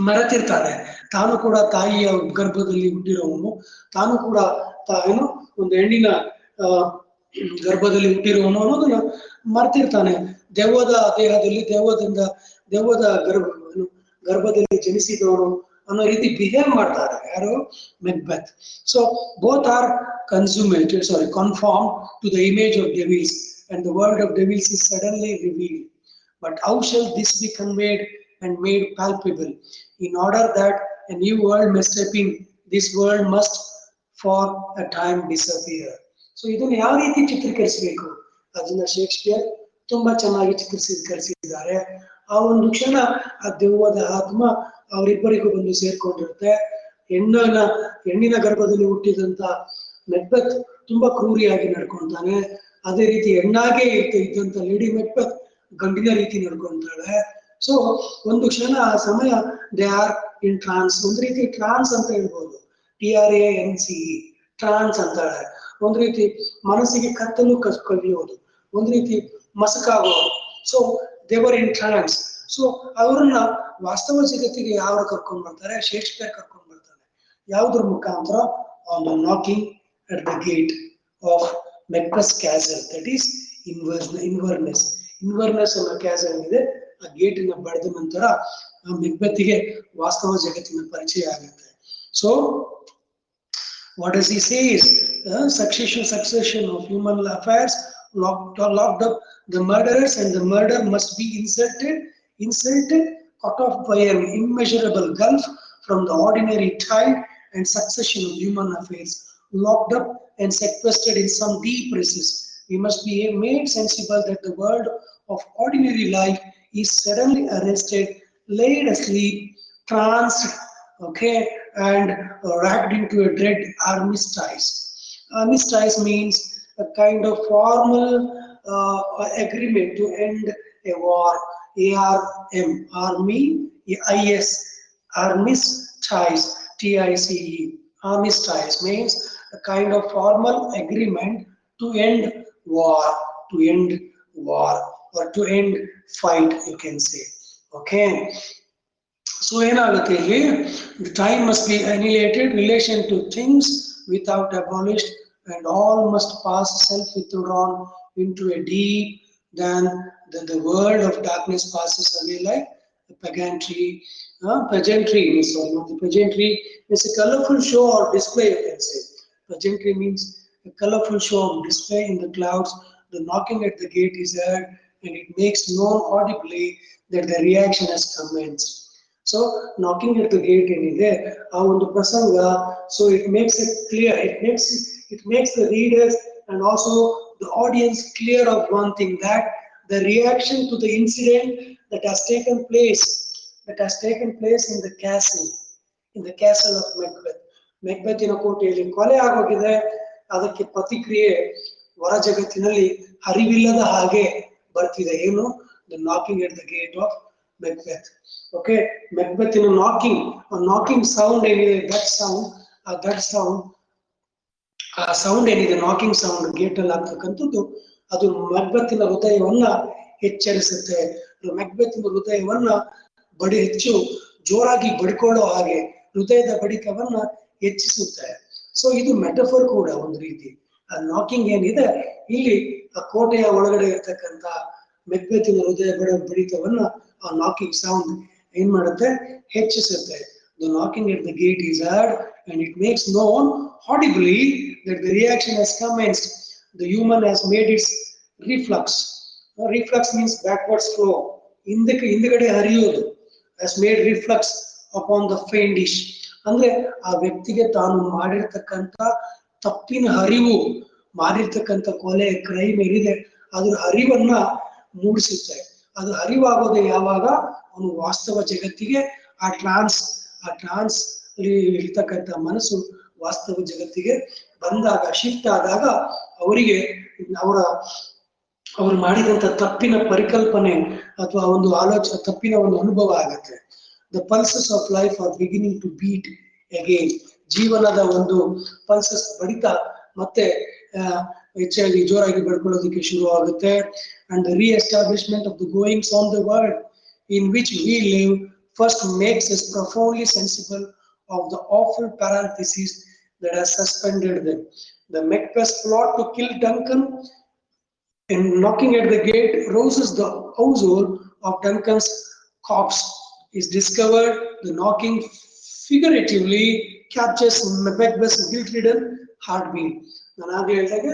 ಮರೆತಿರ್ತಾನೆ, ತಾನು ಕೂಡ ತಾಯಿಯ ಗರ್ಭದಲ್ಲಿ ಹುಟ್ಟಿರೋವನು, ತಾನು ಕೂಡ ಏನು ಒಂದು ಹೆಣ್ಣಿನ ಗರ್ಭದಲ್ಲಿ ಹುಟ್ಟಿರುವವನು ಅನ್ನೋದನ್ನ ಮರ್ತಿರ್ತಾನೆ. ದೆವ್ವದ ದೇಹದಲ್ಲಿ ದೆವ್ವದ ಗರ್ಭದಲ್ಲಿ ಜನಿಸಿದವನು ಅನ್ನೋ ರೀತಿ ಬಿಹೇವ್ ಮಾಡ್ತಾರೆ ಯಾರು? Macbeth. So both are conformed to the image of devils, and the word of devils is suddenly revealed. But how shall this be conveyed and made palpable? In order that a new world may step in, this world must for a time disappear. So ಇದನ್ನು ಯಾವ ರೀತಿ ಚಿತ್ರೀಕರಿಸಬೇಕು ಅದನ್ನ Shakespeare ತುಂಬಾ ಚೆನ್ನಾಗಿ ಚಿತ್ರೀಕರಿಸಿದ್ದಾರೆ. ಆ ಒಂದು ಕ್ಷಣ ಆ ದೆವ್ವದ ಆತ್ಮ ಅವರಿಬ್ಬರಿಗೂ ಬಂದು ಸೇರ್ಕೊಂಡಿರುತ್ತೆ. ಹೆಣ್ಣಿನ ಗರ್ಭದಲ್ಲಿ ಹುಟ್ಟಿದಂತ ಮೆಕ್ಬೆತ್ ತುಂಬಾ ಕ್ರೂರಿಯಾಗಿ ನಡ್ಕೊಂತಾನೆ. ಅದೇ ರೀತಿ ಹೆಣ್ಣಾಗೆ ಇದ್ದಂತ ಲೇಡಿ ಮೆಕ್ಬೆತ್ ಗಂಡಿನ ರೀತಿ ನಡ್ಕೊಂತಾಳೆ. ಸೊ ಒಂದು ಕ್ಷಣ ಆ ಸಮಯ ದೇ ಆರ್ ಇನ್ ಟ್ರಾನ್ಸ್. ಒಂದು ರೀತಿ ಟ್ರಾನ್ಸ್ ಅಂತ ಹೇಳ್ಬೋದು, TRANCE, ಟ್ರಾನ್ಸ್ ಅಂತಾಳೆ. ಒಂದು ರೀತಿ ಮನಸ್ಸಿಗೆ ಕತ್ತಲು ಕಲಿಯೋದು, ಒಂದು ರೀತಿ ಮಸಕಾಗೋದು. ಸೊ ದೇವರ್ ಇನ್ ಟ್ರಾನ್ಸ್. ಸೊ ಅವರನ್ನ ವಾಸ್ತವ ಜಗತ್ತಿಗೆ ಯಾರು ಕರ್ಕೊಂಡ್ ಬರ್ತಾರೆ? ಶೇಕ್ಸ್ಪಿಯರ್ ಕರ್ಕೊಂಡ್ ಬರ್ತಾನೆ. ಯಾವುದ್ರ ಮುಖಾಂತರ? On the knocking at the gate of Macbeth castle, that is Inverness. Inverness ಅನ್ನೋ ಕ್ಯಾಸಲ್ ಇದೆ, ಆ ಗೇಟಿನ ಬಡಿದ ನಂತರ ಆ ಮೆಕ್ಬೆತ್ಗೆ ವಾಸ್ತವ ಜಗತ್ತಿನ ಪರಿಚಯ ಆಗುತ್ತೆ. So what does he say is succession of human affairs locked up the murderers, and the murder must be inserted cut off by an immeasurable gulf from the ordinary tide and succession of human affairs, locked up and sequestered in some deep recess. We must be made sensible that the world of ordinary life is suddenly arrested, laid asleep, tranced, okay, and wrapped into a dread armistice. Armistice means a kind of formal agreement to end a war. ARM, army, IS, armistice, TICE. Armistice means a kind of formal agreement to end war, or to end fight, you can say. Okay. So ಏನಾಗುತ್ತೆ ಇಲ್ಲಿ? The time must be annihilated, relation to things without abolished, and all must pass self-withdrawn into a deep, then the world of darkness passes away like the pageantry. Pageantry is a colorful show or display, you can say. Pageantry means a colorful show of display in the clouds. The knocking at the gate is heard, and it makes known audibly that the reaction has commenced. So knocking at the gate ಏನಿದೆ ಆ ಒಂದು ಪ್ರಸಂಗ, so it makes it clear, it makes the readers and also the audience clear of one thing, that the reaction to the incident that has taken place in the castle of Macbeth. ಮೆಕ್ಬೆತ್ತಿನ ಕೋಟೆಯಲ್ಲಿ ಕೊಲೆ ಆಗೋಗಿದೆ. ಅದಕ್ಕೆ ಪ್ರತಿಕ್ರಿಯೆ ಹೊರ ಜಗತ್ತಿನಲ್ಲಿ ಹರಿವಿಲ್ಲದ ಹಾಗೆ ಬರ್ತಿದೆ. ಏನು? The knocking at the gate of Macbeth. Okay, Macbethiನ knocking sound ಏನಿದೆ, that sound ಏನಿದೆ, knocking sound ಗೇಟ್ ಅಲ್ಲಿ ಆಗ್ತಕ್ಕಂಥದ್ದು, ಅದು ಮೆಕ್ಬೆತ್ತಿನ ಹೃದಯವನ್ನ ಎಚ್ಚರಿಸುತ್ತೆ. ಮೆಕ್ಬೆತ್ತಿನ ಹೃದಯವನ್ನ ಹೆಚ್ಚು ಜೋರಾಗಿ ಬಡಿಕೊಳ್ಳೋ ಹಾಗೆ ಹೃದಯದ ಬಡಿತವನ್ನ ಹೆಚ್ಚಿಸುತ್ತೆ. ಸೊ ಇದು ಮೆಟಫರ್ ಕೂಡ ಒಂದು ರೀತಿ. ಆ ನಾಕಿಂಗ್ ಏನಿದೆ ಇಲ್ಲಿ ಆ ಕೋಟೆಯ ಒಳಗಡೆ ಇರ್ತಕ್ಕಂಥ ಮೆಕ್ಬೆತ್ತಿನ ಹೃದಯ ಬಡಿತವನ್ನ ಆ ನಾಕಿಂಗ್ ಸೌಂಡ್ ಏನ್ ಮಾಡುತ್ತೆ? ಹೆಚ್ಚಿಸುತ್ತೆ. The knocking at the gate is heard, and it makes known audibly that the reaction has commenced. The human has made its reflux. Reflux means backwards flow. ಹಿಂದಗಡೆ ಹರಿಯೋದು. Has made reflux upon the faint dish. ಅಂದ್ರೆ ಆ ವ್ಯಕ್ತಿಗೆ ತಾನು ಮಾಡಿರ್ತಕ್ಕಂಥ ತಪ್ಪಿನ ಅರಿವು, ಮಾಡಿರ್ತಕ್ಕಂಥ ಕೊಲೆ ಕ್ರೈಮ್ ಏನಿದೆ ಅದ್ರ ಅರಿವನ್ನ ಮೂಡಿಸುತ್ತೆ. ಅದು ಅರಿವಾಗೋದು ಯಾವಾಗ ಅವನು ವಾಸ್ತವ ಜಗತ್ತಿಗೆ ಆ ಟ್ರಾನ್ಸ್ ಇರ್ತಕ್ಕಂಥ ಮನಸ್ಸು ವಾಸ್ತವ ಜಗತ್ತಿಗೆ ಬಂದಾಗ, ಶಿಫ್ಟ್ ಆದಾಗ ಅವರಿಗೆ ಅವರು ಮಾಡಿದಂತ ತಪ್ಪಿನ ಪರಿಕಲ್ಪನೆ ಅಥವಾ ಒಂದು ತಪ್ಪಿನ ಒಂದು ಅನುಭವ ಆಗುತ್ತೆ. The pulses of life are beginning to beat again. ಜೀವನದ ಒಂದು ಪಲ್ಸಸ್ ಬಡಿತ ಮತ್ತೆ ಹೆಚ್ಚಾಗಿ ಜೋರಾಗಿ ಬಡ್ಕೊಳ್ಳೋದಕ್ಕೆ ಶುರು ಆಗುತ್ತೆ. And the re-establishment of the goings on the world in which we live first makes us profoundly sensible of the awful parentheses that has suspended them. The Macbeth plot to kill Duncan and knocking at the gate rouses the household of Duncan's corpse is discovered. The knocking figuratively captures Macbeth's guilt-ridden heartbeat. ನಾನು ಆಗ ಹೇಳಿದಾಗ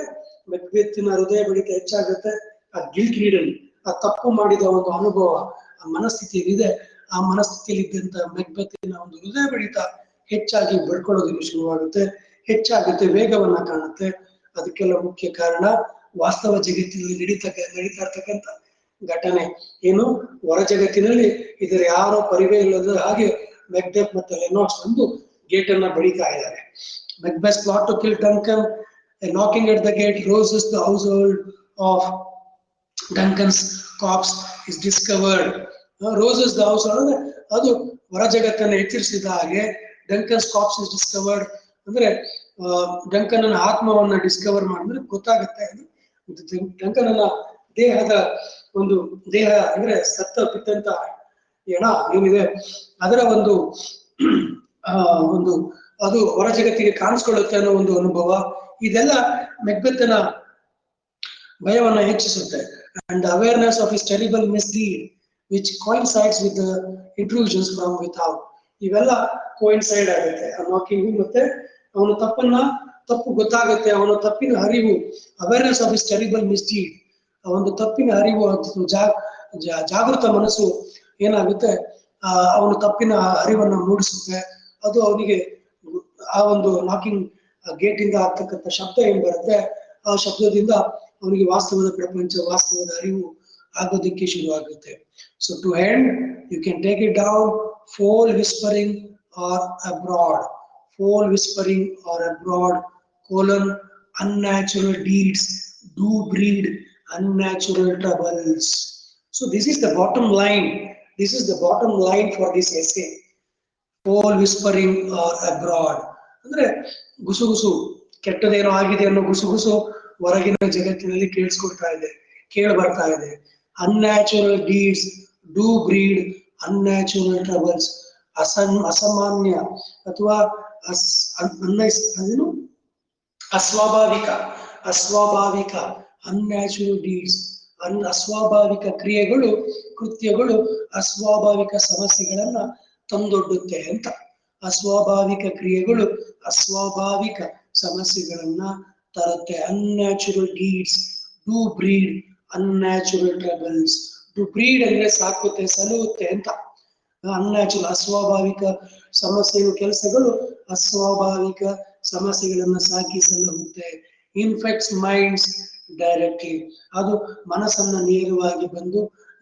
ಮೆಕ್ಬೆತ್ನ ಹೃದಯ ಬಡಿತ ಹೆಚ್ಚಾಗುತ್ತೆ. ಆ guilt Reid and, ಆ ತಪ್ಪು ಮಾಡಿದ ಒಂದು ಅನುಭವ, ಆ ಮನಸ್ಥಿತಿ ಏನಿದೆ, ಆ ಮನಸ್ಥಿತಿಯಲ್ಲಿ ಇದ್ದಂತ ಮೆಕ್ಬೆತ್ತಿನ ಒಂದು ಹೃದಯ ಬಡಿತ ಹೆಚ್ಚಾಗಿ ಬಡ್ಕೊಳ್ಳೋದಕ್ಕೆ ಶುರುವಾಗುತ್ತೆ, ಹೆಚ್ಚಾಗುತ್ತೆ, ವೇಗವನ್ನ ಕಾಣುತ್ತೆ. ಅದಕ್ಕೆಲ್ಲ ಮುಖ್ಯ ಕಾರಣ ವಾಸ್ತವ ಜಗತ್ತಿನಲ್ಲಿ ನಡೀತಾ ಇರ್ತಕ್ಕಂಥ ಘಟನೆ ಏನು. ಹೊರ ಜಗತ್ತಿನಲ್ಲಿ ಇದರ ಯಾರೋ ಪರಿವೇ ಇಲ್ಲದ ಹಾಗೆ ಮೆಕ್ಬೆತ್ ಮತ್ತೆ ಲೆನಾಕ್ಸ್ ಬಂದು ಗೇಟ್ ಅನ್ನ ಬಡಿತಾ ಇದ್ದಾರೆ. Macbeth's plot to kill Duncan, knocking at the gate rouses the household of Duncan's corpse is discovered. Roses the household ಅಂದ್ರೆ ಅದು ಹೊರ ಜಗತ್ತನ್ನು ಎಚ್ಚರಿಸಿದ ಹಾಗೆ ಡಂಕನ್ಸ್ ಕಾರ್ಪ್ಸ್ ಇಸ್ ಡಿಸ್ಕವರ್ಡ್ ಅಂದ್ರೆ ಡಂಕನ್ ಆತ್ಮವನ್ನ ಡಿಸ್ಕವರ್ ಮಾಡಿದ್ರೆ ಗೊತ್ತಾಗುತ್ತೆ. ಡಂಕನ್ ದೇಹ ಅಂದ್ರೆ ಸತ್ತ ಬಿದ್ದಂತ ಎಣ ಏನಿದೆ ಅದರ ಒಂದು ಅದು ಹೊರ ಜಗತ್ತಿಗೆ ಕಾಣಿಸ್ಕೊಳ್ಳುತ್ತೆ ಅನ್ನೋ ಒಂದು ಅನುಭವ. ಇದೆಲ್ಲ ಮೆಕ್ಬೆತ್ನ ಭಯವನ್ನ ಹೆಚ್ಚಿಸುತ್ತೆ. And the awareness of his terrible misdeed which coincides with the intrusions from without. ಇವೆಲ್ಲ ಕೋಇನ್ಸೈಡ್ ಆಗುತ್ತೆ. ಆ ನಾಕಿಂಗ್ ಮತ್ತೆ ಅವನ ತಪ್ಪು ಗೊತ್ತಾಗುತ್ತೆ, ಅವನ ತಪ್ಪಿನ ಅರಿವು, awareness of his terrible misdeed, ಒಂದು ತಪ್ಪಿನ ಅರಿವು, ಜಾಗೃತ ಮನಸ್ಸು ಏನಾಗುತ್ತೆ, ಅವನ ತಪ್ಪಿನ ಅರಿವನ್ನ ಮೂಡಿಸುತ್ತೆ. ಅದು ಅವನಿಗೆ ಆ ಒಂದು ನಾಕಿಂಗ್ ಗೇಟ್ ಇಂದ ಆಗ್ತಕ್ಕಂಥ ಶಬ್ದ ಏನ್ ಬರುತ್ತೆ, ಆ ಶಬ್ದದಿಂದ ಅವನಿಗೆ ವಾಸ್ತವದ ಪ್ರಪಂಚ, ವಾಸ್ತವದ ಅರಿವು ಆಗೋದಕ್ಕೆ ಶುರು ಆಗುತ್ತೆ. So to end you can take it down. Foul whispering or abroad, foul whispering or abroad, unnatural deeds do breed unnatural troubles. So this is the bottom line. This is the bottom line for this essay. Foul whispering or abroad ಅಂದ್ರೆ ಗುಸುಗುಸು, ಕೆಟ್ಟದೇನೋ ಆಗಿದೆ ಅನ್ನೋ ಗುಸುಗುಸು ಹೊರಗಿನ ಜಗತ್ತಿನಲ್ಲಿ ಕೇಳಿ ಬರ್ತಾ ಇದೆ. Unnatural deeds do breed unnatural troubles. ಅಸಾಮಾನ್ಯ ಅಥವಾ ಅಸ್ವಾಭಾವಿಕ unnatural deeds, ಅಸ್ವಾಭಾವಿಕ ಕೃತ್ಯಗಳು ಅಸ್ವಾಭಾವಿಕ ಸಮಸ್ಯೆಗಳನ್ನ ತಂದೊಡ್ಡುತ್ತೆ ಅಂತ. ಅಸ್ವಾಭಾವಿಕ ಕ್ರಿಯೆಗಳು ಅಸ್ವಾಭಾವಿಕ ಸಮಸ್ಯೆಗಳನ್ನ ತರುತ್ತೆ. Unnatural deeds do breed unnatural troubles. To breed ಅಂದ್ರೆ ಸಾಕುತ್ತೆ, ಸಲುತ್ತೆ ಅಂತ. ಅನ್ಯಾಚುರಲ್ ಅಸ್ವಾಭಾವಿಕ ಕೆಲಸಗಳು ಅಸ್ವಾಭಾವಿಕ ಸಮಸ್ಯೆಗಳನ್ನ ಸಾಕಿ ಸಲ್ಲುತ್ತೆ. ಇನ್ಫೆಕ್ಟ್ಸ್ ಮೈಂಡ್ಸ್ ಡೈರೆಕ್ಟ್ಲಿ, ಅದು ಮನಸ್ಸನ್ನ ನೇರವಾಗಿ ಬಂದು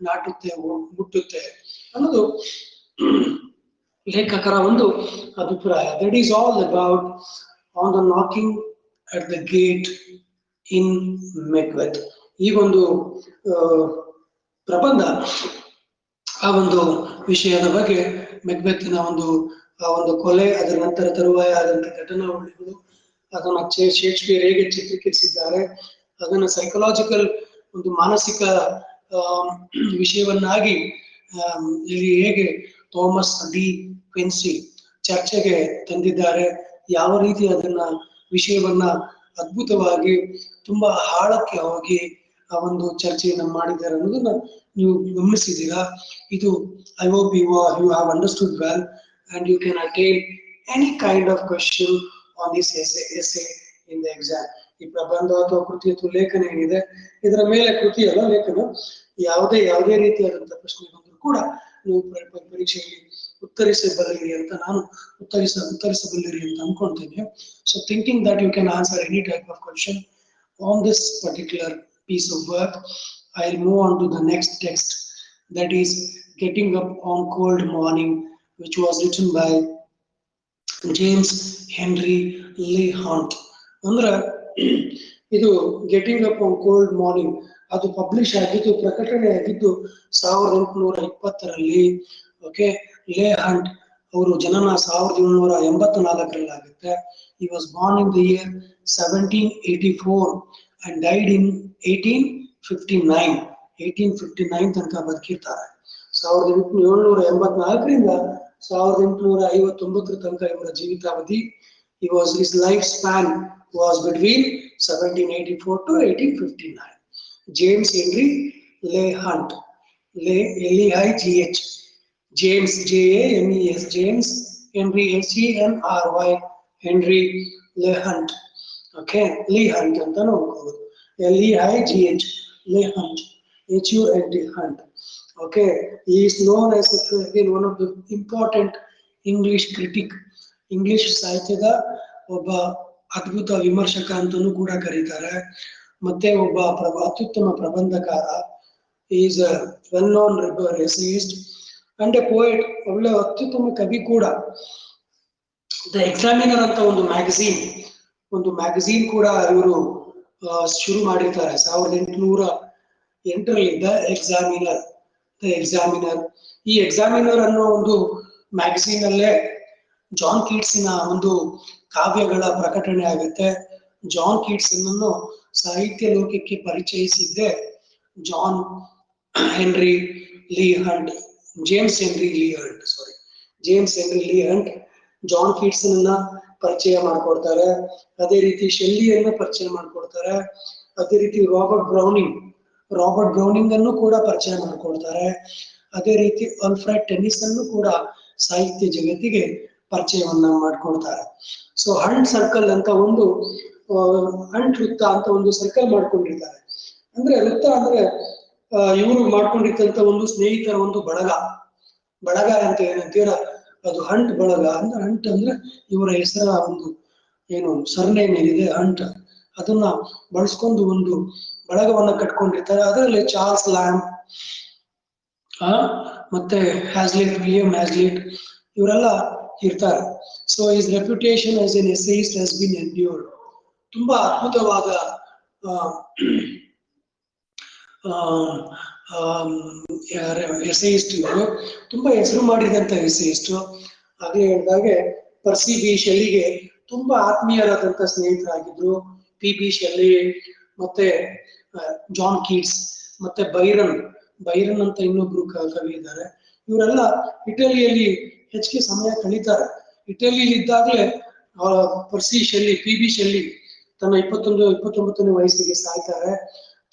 ನಾಟುತ್ತೆ, ಮುಟ್ಟುತ್ತೆ ಅನ್ನೋದು ಲೇಖಕರ ಒಂದು ಅಭಿಪ್ರಾಯ. That is all about on the knocking at the gate in Macbeth. ಈ ಒಂದು ಪ್ರಬಂಧ ಆ ಒಂದು ವಿಷಯದ ಬಗ್ಗೆ, ಮೆಕ್ಬೆತ್ನ ಒಂದು ಕೊಲೆ, ಅದರ ನಂತರ ತರುವಾಯ ಆದಂತ ಘಟನಾವಳಿಗಳು, ಅದನ್ನ ಶೇಕ್ಸ್ಪಿಯರ್ ಹೇಗೆ ಚಿತ್ರೀಕರಿಸಿದ್ದಾರೆ, ಅದನ್ನ ಸೈಕಲಾಜಿಕಲ್ ಒಂದು ಮಾನಸಿಕ ವಿಷಯವನ್ನಾಗಿ ಇಲ್ಲಿ ಹೇಗೆ ಥಾಮಸ್ ಡಿ ಕ್ವಿನ್ಸಿ ಚರ್ಚೆಗೆ ತಂದಿದ್ದಾರೆ, ಯಾವ ರೀತಿ ಅದನ್ನ ವಿಷಯವನ್ನ ಅದ್ಭುತವಾಗಿ ತುಂಬಾ ಆಳಕ್ಕೆ ಹೋಗಿ ಆ ಒಂದು ಚರ್ಚೆಯನ್ನ ಮಾಡಿದ್ದಾರೆ ಅನ್ನೋದನ್ನ ನೀವು ಗಮನಿಸಿದ್ದೀರಾ. ಇದು I hope you have understood well and you can attain any kind of question on this essay in the exam. ಈ ಪ್ರಬಂಧ ಅಥವಾ ಕೃತಿ ಅಥವಾ ಲೇಖನ ಏನಿದೆ, ಇದರ ಮೇಲೆ ಕೃತಿ ಅಲ್ಲ ಲೇಖನ, ಯಾವುದೇ ರೀತಿಯಾದಂತಹ ಪ್ರಶ್ನೆ ಬಂದರೂ ಕೂಡ ನೀವು ಪರೀಕ್ಷೆಯಲ್ಲಿ ಉತ್ತರಿಸಬಲ್ಲಿರಿ ಅಂತ ನಾನು ಉತ್ತರಿಸಬಲ್ಲಿರಿ ಅಂತ ಅನ್ಕೊಂತೀನಿ. So thinking that you can answer any type of question on this particular piece of work, I'll move on to the next text, that is Getting Up on Cold Morning, which was written by James Henry Leigh Hunt. ಅಂದ್ರೆ ಇದು getting up on cold morning ಅದು publish ಆಗಿದ್ದು, ಪ್ರಕಟಣೆ ಆಗಿದ್ದು 1820ರಲ್ಲಿ. Okay, ಲೇ Hunt ಅವರು ಜನನ 1784ರಲ್ಲಿ ಆಗುತ್ತೆ. He was born in the year 1784 and died in 1859. 1859 ತನಕ ಬದುಕಿರ್ತಾರೆ. 1784ರಿಂದ 1859 ತನಕ ಇವರ ಜೀವಿತಾವಧಿ. His lifespan was between 1784 to 1859. James Henry Leigh Hunt, L-E-I-G-H, James J-A-M-E-S, James Henry H-E-N-R-Y, Henry Leigh Hunt. Okay, Leigh Hunt ಅಂತ ನೋಡ್ಕೋಬಹುದು. L-E-I-G-H, Leigh Hunt, H-U-N-T, Hunt. Okay, he is known as one of the important English critic. English ಸಾಹಿತ್ಯದ ಒಬ್ಬ ಅದ್ಭುತ ವಿಮರ್ಶಕ ಅಂತಲೂ ಕೂಡ ಕರೀತಾರೆ. ಮತ್ತೆ ಒಬ್ಬ ಅತ್ಯುತ್ತಮ ಪ್ರಬಂಧಕಾರ. Is a well known essayist and a poet. ಒಳ್ಳೆ ಅತ್ಯುತ್ತಮ ಕವಿ ಕೂಡ. ದ ಎಕ್ಸಾಮಿನರ್ ಅಂತ ಒಂದು ಮ್ಯಾಗಝೀನ್ ಕೂಡ ಇವರು ಶುರು ಮಾಡಿರ್ತಾರೆ 1808ರಲ್ಲಿ. The Examiner. ಈ ಎಕ್ಸಾಮಿನರ್ ಅನ್ನೋ ಒಂದು ಮ್ಯಾಗಝೀನ್ ಅಲ್ಲೇ ಜಾನ್ ಕೀಟ್ಸಿನ ಒಂದು ಕಾವ್ಯಗಳ ಪ್ರಕಟಣೆ ಆಗುತ್ತೆ. ಜಾನ್ ಕೀಟ್ಸನ್ ಅನ್ನು ಸಾಹಿತ್ಯ ಲೋಕಕ್ಕೆ ಪರಿಚಯಿಸಿದ್ದೆ ಜೇಮ್ಸ್ ಹೆನ್ರಿ ಲೀ ಹಂಟ್. ಜಾನ್ ಕೀಟ್ಸನ್ ಅನ್ನ ಪರಿಚಯ ಮಾಡ್ಕೊಡ್ತಾರೆ. ಅದೇ ರೀತಿ ಶೆಲ್ಲಿಯನ್ನ ಪರಿಚಯ ಮಾಡ್ಕೊಡ್ತಾರೆ. ಅದೇ ರೀತಿ ರಾಬರ್ಟ್ ಬ್ರೌನಿಂಗ್ ಅನ್ನು ಕೂಡ ಪರಿಚಯ ಮಾಡ್ಕೊಡ್ತಾರೆ. ಅದೇ ರೀತಿ ಆಲ್ಫ್ರೆಡ್ ಟೆನ್ನಿಸನ್ ಕೂಡ ಸಾಹಿತ್ಯ ಜಗತ್ತಿಗೆ ಪರಿಚಯವನ್ನ ಮಾಡ್ಕೊಡ್ತಾರೆ. ಸೊ ಹಂಟ್ ಸರ್ಕಲ್ ಅಂತ ಒಂದು ಹಂಟ್ ವೃತ್ತ ಅಂತ ಒಂದು ಸರ್ಕಲ್ ಮಾಡ್ಕೊಂಡಿರ್ತಾರೆ. ಅಂದ್ರೆ ವೃತ್ತ ಅಂದ್ರೆ ಇವರು ಮಾಡ್ಕೊಂಡಿದ್ದಂತ ಒಂದು ಸ್ನೇಹಿತರ ಒಂದು ಬಳಗ ಅಂತ ಏನಂತೀರ ಅದು ಹಂಟ್ ಬಳಗ. ಅಂದ್ರೆ ಹಂಟ್ ಅಂದ್ರೆ ಇವರ ಹೆಸರ ಒಂದು ಏನು ಸರ್ನೇಮ್ ಏನಿದೆ ಹಂಟ್, ಅದನ್ನ ಬಳಸ್ಕೊಂಡು ಒಂದು ಬಳಗವನ್ನ ಕಟ್ಕೊಂಡಿರ್ತಾರೆ. ಅದರಲ್ಲಿ ಚಾರ್ಲ್ಸ್ ಲ್ಯಾಂಬ್ ಮತ್ತೆ ವಿಲಿಯಂ ಹ್ಯಾಸ್ಲಿಟ್ ಇವರೆಲ್ಲ ಇರ್ತಾರೆ. So his reputation as an essayist has been endured. ತುಂಬಾ ಅದ್ಭುತವಾದ ಎಸೆಯಿಸ್ಟ್ ಇವರು, ತುಂಬಾ ಹೆಸರು ಮಾಡಿದಂತ ಎಸೆಯಿಸ್ಟ್. ಹಾಗೆ ಹೇಳಿದಾಗೆ ಪರ್ಸಿ ಬಿ ಶೆಲ್ಲಿಗೆ ತುಂಬಾ ಆತ್ಮೀಯರಾದಂತ ಸ್ನೇಹಿತರಾಗಿದ್ರು. ಪಿ ಶೆಲ್ಲಿ ಮತ್ತೆ ಜಾನ್ ಕೀಟ್ಸ್ ಮತ್ತೆ ಬೈರನ್ ಅಂತ ಇನ್ನೊಬ್ರು ಕವಿ ಇದ್ದಾರೆ. ಇವರೆಲ್ಲ ಇಟಲಿಯಲ್ಲಿ ಹೆಚ್ಚಿಗೆ ಸಮಯ ಕಳೀತಾರೆ. ಇಟಲಿಯಲ್ಲಿ ಇದ್ದಾಗಲೇ ಪಿ ಬಿ ಶೆಲ್ಲಿ ತನ್ನ 29ನೇ ವಯಸ್ಸಿಗೆ ಸಾಯ್ತಾರೆ.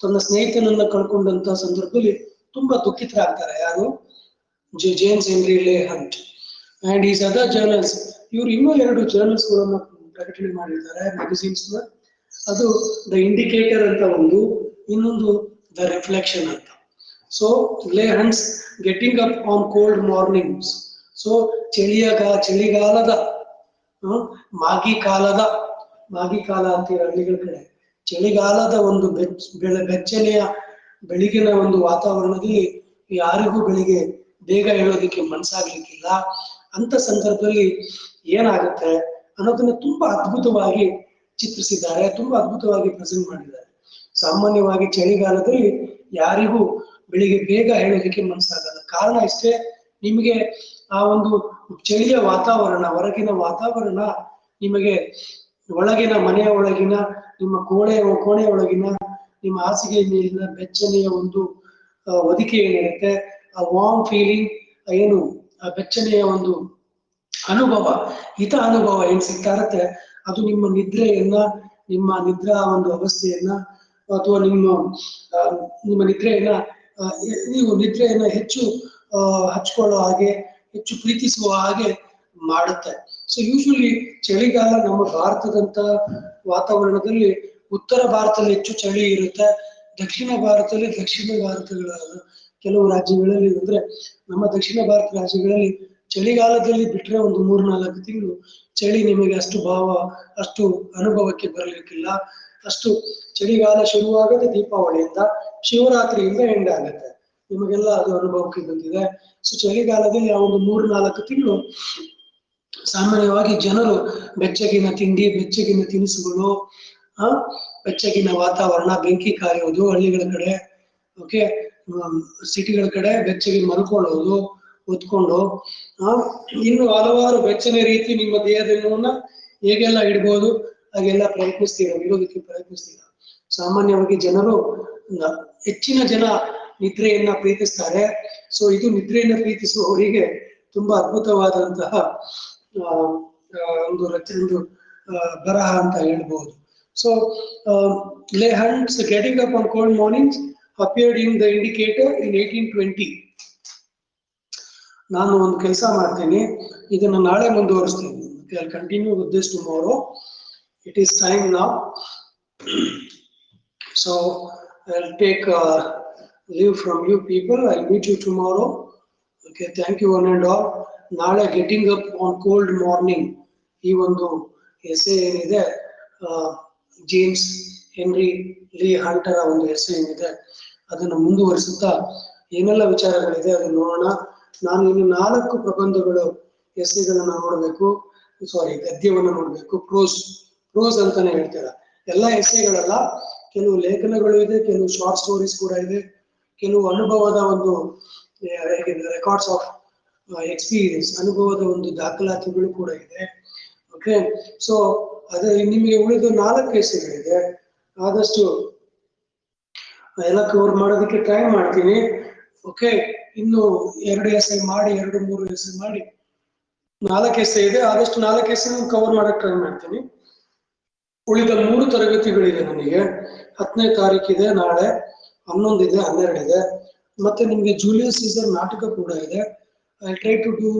ತನ್ನ ಸ್ನೇಹಿತನನ್ನ ಕಳ್ಕೊಂಡಂತ ಸಂದರ್ಭದಲ್ಲಿ ತುಂಬಾ ದುಃಖಿತರಾಗ್ತಾರೆ. ಯಾರು? ಜೇಮ್ಸ್ ಹೆನ್ರಿ ಲೇ Hunt. And is other journals. ಇವರು ಇನ್ನೂ 2 ಜರ್ನಲ್ಸ್ ಗಳನ್ನ ಪ್ರಕಟಣೆ ಮಾಡಿರ್ತಾರೆ, ಮ್ಯಾಗಝೀನ್ಸ್. ಅದು ದ ಇಂಡಿಕೇಟರ್ ಅಂತ ಒಂದು, ಇನ್ನೊಂದು ದ ರಿಫ್ಲೆಕ್ಷನ್ ಅಂತ. ಸೊ ಲೇ hunts getting up on cold mornings. So ಚಳಿಗಾಲದ ಮಾಗಿ ಕಾಲ ಅಂತೀರ ಹಳ್ಳಿಗಳ ಕಡೆ. ಚಳಿಗಾಲದ ಒಂದು ಬೆಚ್ಚನೆಯ ಬೆಳಗಿನ ಒಂದು ವಾತಾವರಣದಲ್ಲಿ ಯಾರಿಗೂ ಬೆಳಿಗ್ಗೆ ಬೇಗ ಹೇಳೋದಕ್ಕೆ ಮನ್ಸಾಗ್ಲಿಕ್ಕಿಲ್ಲ. ಅಂತ ಸಂದರ್ಭದಲ್ಲಿ ಏನಾಗುತ್ತೆ ಅನ್ನೋದನ್ನ ತುಂಬಾ ಅದ್ಭುತವಾಗಿ ಚಿತ್ರಿಸಿದ್ದಾರೆ, ತುಂಬಾ ಅದ್ಭುತವಾಗಿ ಪ್ರೆಸೆಂಟ್ ಮಾಡಿದ್ದಾರೆ. ಸಾಮಾನ್ಯವಾಗಿ ಚಳಿಗಾಲದಲ್ಲಿ ಯಾರಿಗೂ ಬೆಳಿಗ್ಗೆ ಬೇಗ ಹೇಳೋದಕ್ಕೆ ಮನ್ಸಾಗಲ್ಲ. ಕಾರಣ ಇಷ್ಟೇ, ನಿಮಗೆ ಆ ಒಂದು ಚಳಿಯ ವಾತಾವರಣ, ಹೊರಗಿನ ವಾತಾವರಣ ನಿಮಗೆ ಮನೆಯ ಒಳಗಿನ ನಿಮ್ಮ ಕೋಣೆಯ ಒಳಗಿನ ನಿಮ್ಮ ಹಾಸಿಗೆ ಮೇಲಿನ ಬೆಚ್ಚನೆಯ ಒಂದು ಹೊದಿಕೆ ಏನಿರುತ್ತೆ, ಆ ವಾರ್ಮ್ ಫೀಲಿಂಗ್, ಏನು ಆ ಬೆಚ್ಚನೆಯ ಒಂದು ಅನುಭವ, ಹಿತ ಅನುಭವ ಏನ್ ಸಿಗ್ತಾ ಇರತ್ತೆ, ಅದು ನಿಮ್ಮ ನಿದ್ರಾ ಒಂದು ಅವಸ್ಥೆಯನ್ನ ಅಥವಾ ನಿಮ್ಮ ನಿದ್ರೆಯನ್ನ ನೀವು ನಿದ್ರೆಯನ್ನ ಹೆಚ್ಚು ಹಚ್ಕೊಳ್ಳೋ ಹಾಗೆ, ಹೆಚ್ಚು ಪ್ರೀತಿಸುವ ಹಾಗೆ ಮಾಡುತ್ತೆ. ಸೊ ಯೂಶುವಲಿ ಚಳಿಗಾಲ ನಮ್ಮ ಭಾರತದಂತ ವಾತಾವರಣದಲ್ಲಿ ಉತ್ತರ ಭಾರತದಲ್ಲಿ ಹೆಚ್ಚು ಚಳಿ ಇರುತ್ತೆ, ದಕ್ಷಿಣ ಭಾರತದಲ್ಲಿ ಕೆಲವು ರಾಜ್ಯಗಳಲ್ಲಿ ಅಂದ್ರೆ ನಮ್ಮ ದಕ್ಷಿಣ ಭಾರತ ರಾಜ್ಯಗಳಲ್ಲಿ ಚಳಿಗಾಲದಲ್ಲಿ ಬಿಟ್ರೆ ಒಂದು 3-4 ತಿಂಗಳು ಚಳಿ ನಿಮಗೆ ಅಷ್ಟು ಅಷ್ಟು ಅನುಭವಕ್ಕೆ ಬರಲಿಕ್ಕಿಲ್ಲ. ಅಷ್ಟು ಚಳಿಗಾಲ ಶುರುವಾಗದೆ ದೀಪಾವಳಿಯಿಂದ ಶಿವರಾತ್ರಿಯಿಂದ ಎಂಡ್ ಆಗುತ್ತೆ, ನಿಮಗೆಲ್ಲ ಅದು ಅನುಭವಕ್ಕೆ ಬಂದಿದೆ. ಸೊ ಚಳಿಗಾಲದಲ್ಲಿ ಆ ಒಂದು 3-4 ತಿಂಗಳು ಸಾಮಾನ್ಯವಾಗಿ ಜನರು ಬೆಚ್ಚಗಿನ ತಿಂಡಿ, ಬೆಚ್ಚಗಿನ ತಿನಿಸುಗಳು, ಬೆಚ್ಚಗಿನ ವಾತಾವರಣ, ಬೆಂಕಿ ಕಾಯೋದು ಹಳ್ಳಿಗಳ ಕಡೆ, ಓಕೆ, ಸಿಟಿಗಳ ಕಡೆ ಬೆಚ್ಚಗೆ ಮಲ್ಕೊಳ್ಳೋದು, ಹೊತ್ಕೊಂಡು ಇನ್ನು ಹಲವಾರು ಬೆಚ್ಚನೆ ರೀತಿ ನಿಮ್ಮ ದೇಹದ ಹೇಗೆಲ್ಲ ಇಡ್ಬೋದು ಹಾಗೆಲ್ಲ ಇಡೋದಕ್ಕೆ ಪ್ರಯತ್ನಿಸ್ತೀರ. ಸಾಮಾನ್ಯವಾಗಿ ಜನರು ಹೆಚ್ಚಿನ ಜನ ನಿದ್ರೆಯನ್ನ ಪ್ರೀತಿಸ್ತಾರೆ. ಸೊ ಇದು ನಿದ್ರೆಯನ್ನ ಪ್ರೀತಿಸುವವರಿಗೆ ತುಂಬಾ ಅದ್ಭುತವಾದಂತಹ ಒಂದು ಬರಹ ಅಂತ ಹೇಳ್ಬಹುದು. So Leigh Hunt's Getting Up on Cold Mornings appeared in the Indicator in 1820. ನಾನು ಒಂದು ಕೆಲಸ ಮಾಡ್ತೀನಿ, ಇದನ್ನ ನಾಳೆ ಮುಂದುವರಿಸ್ತೀನಿ. I'll continue with this tomorrow. It is time now. So I'll take leave from you people. I'll meet you tomorrow. Okay, thank you one and all. ನಾಳೆ Getting Up on Cold Morning ಈ ಒಂದು ಎಸೆ ಏನಿದೆ, James henry ಲೀ ಹಂಟರ ಒಂದು ಎಸೆ ಏನಿದೆ ಅದನ್ನು ಮುಂದುವರಿಸುತ್ತಾ ಏನೆಲ್ಲ ವಿಚಾರಗಳಿದೆ ಅದನ್ನು ನೋಡೋಣ. ನಾನು ಇನ್ನು 4 ಪ್ರಬಂಧಗಳು ಎಸೆಗಳನ್ನ ನೋಡಬೇಕು, ಗದ್ಯವನ್ನು ನೋಡಬೇಕು. ಪ್ರೋಸ್ ಅಂತಾನೆ ಹೇಳ್ತಾರೆ. ಎಲ್ಲ ಎಸೆಗಳಲ್ಲ, ಕೆಲವು ಲೇಖನಗಳು ಇದೆ, ಕೆಲವು ಶಾರ್ಟ್ ಸ್ಟೋರೀಸ್ ಕೂಡ ಇದೆ, ಕೆಲವು ಅನುಭವದ ಒಂದು ರೆಕಾರ್ಡ್ಸ್ ಆಫ್ ಎಕ್ಸ್ಪೀರಿಯನ್ಸ್, ಅನುಭವದ ಒಂದು ದಾಖಲಾತಿಗಳು ಕೂಡ ಇದೆ. ಓಕೆ, ಸೊ ಅದೇ ನಿಮಗೆ ಉಳಿದ 4 ಎಸೆಗಳಿದೆ. ಆದಷ್ಟು ಎಲ್ಲ ಕವರ್ ಮಾಡೋದಕ್ಕೆ ಟ್ರೈ ಮಾಡ್ತೀನಿ. ಓಕೆ, ಇನ್ನು 2 ಎಸೆ ಮಾಡಿ, 2-3 ಎಸೆ ಮಾಡಿ 4 ಎಸೆ ಇದೆ. ಆದಷ್ಟು 4 ಎಸೆ ಕವರ್ ಮಾಡಕ್ ಟ್ರೈ ಮಾಡ್ತೀನಿ. ಉಳಿದ 3 ತರಗತಿಗಳಿದೆ ನನಗೆ. 10ನೇ ತಾರೀಕಿದೆ ನಾಳೆ, 11 ಇದೆ, 12 ಇದೆ. ಮತ್ತೆ ನಿಮ್ಗೆ ಜೂಲಿಯಸ್ ಸೀಸರ್ ನಾಟಕ ಕೂಡ ಇದೆ. I try to do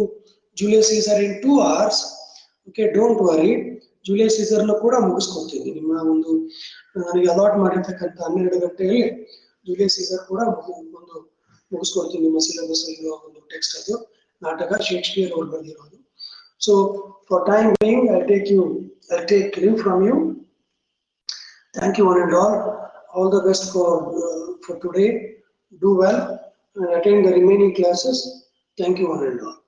Julius Caesar in 2 hours. Okay, don't worry, Julius ಸೀಸರ್ನ ಕೂಡ ಮುಗಿಸ್ಕೊಡ್ತೀನಿ. ನಿಮ್ಮ ಒಂದು ನನಗೆ ಅಲಾಟ್ ಮಾಡಿರ್ತಕ್ಕಂಥ 12 ಗಂಟೆಯಲ್ಲಿ ಜೂಲಿಯಸ್ ಸೀಸರ್ ಕೂಡ ಒಂದು ಮುಗಿಸ್ಕೊಡ್ತೀನಿ. ನಿಮ್ಮ ಸಿಲೆಬಸ್ ಇರೋ ಒಂದು ಟೆಕ್ಸ್ಟ್ ಅದು ನಾಟಕ, ಶೇಕ್ಸ್ಪಿಯರ್ ಅವರು ಬರೆದಿರೋದು. So for time being I take leave from you. Thank you one and all. All the best for today. Do well and attend the remaining classes. Thank you one and all.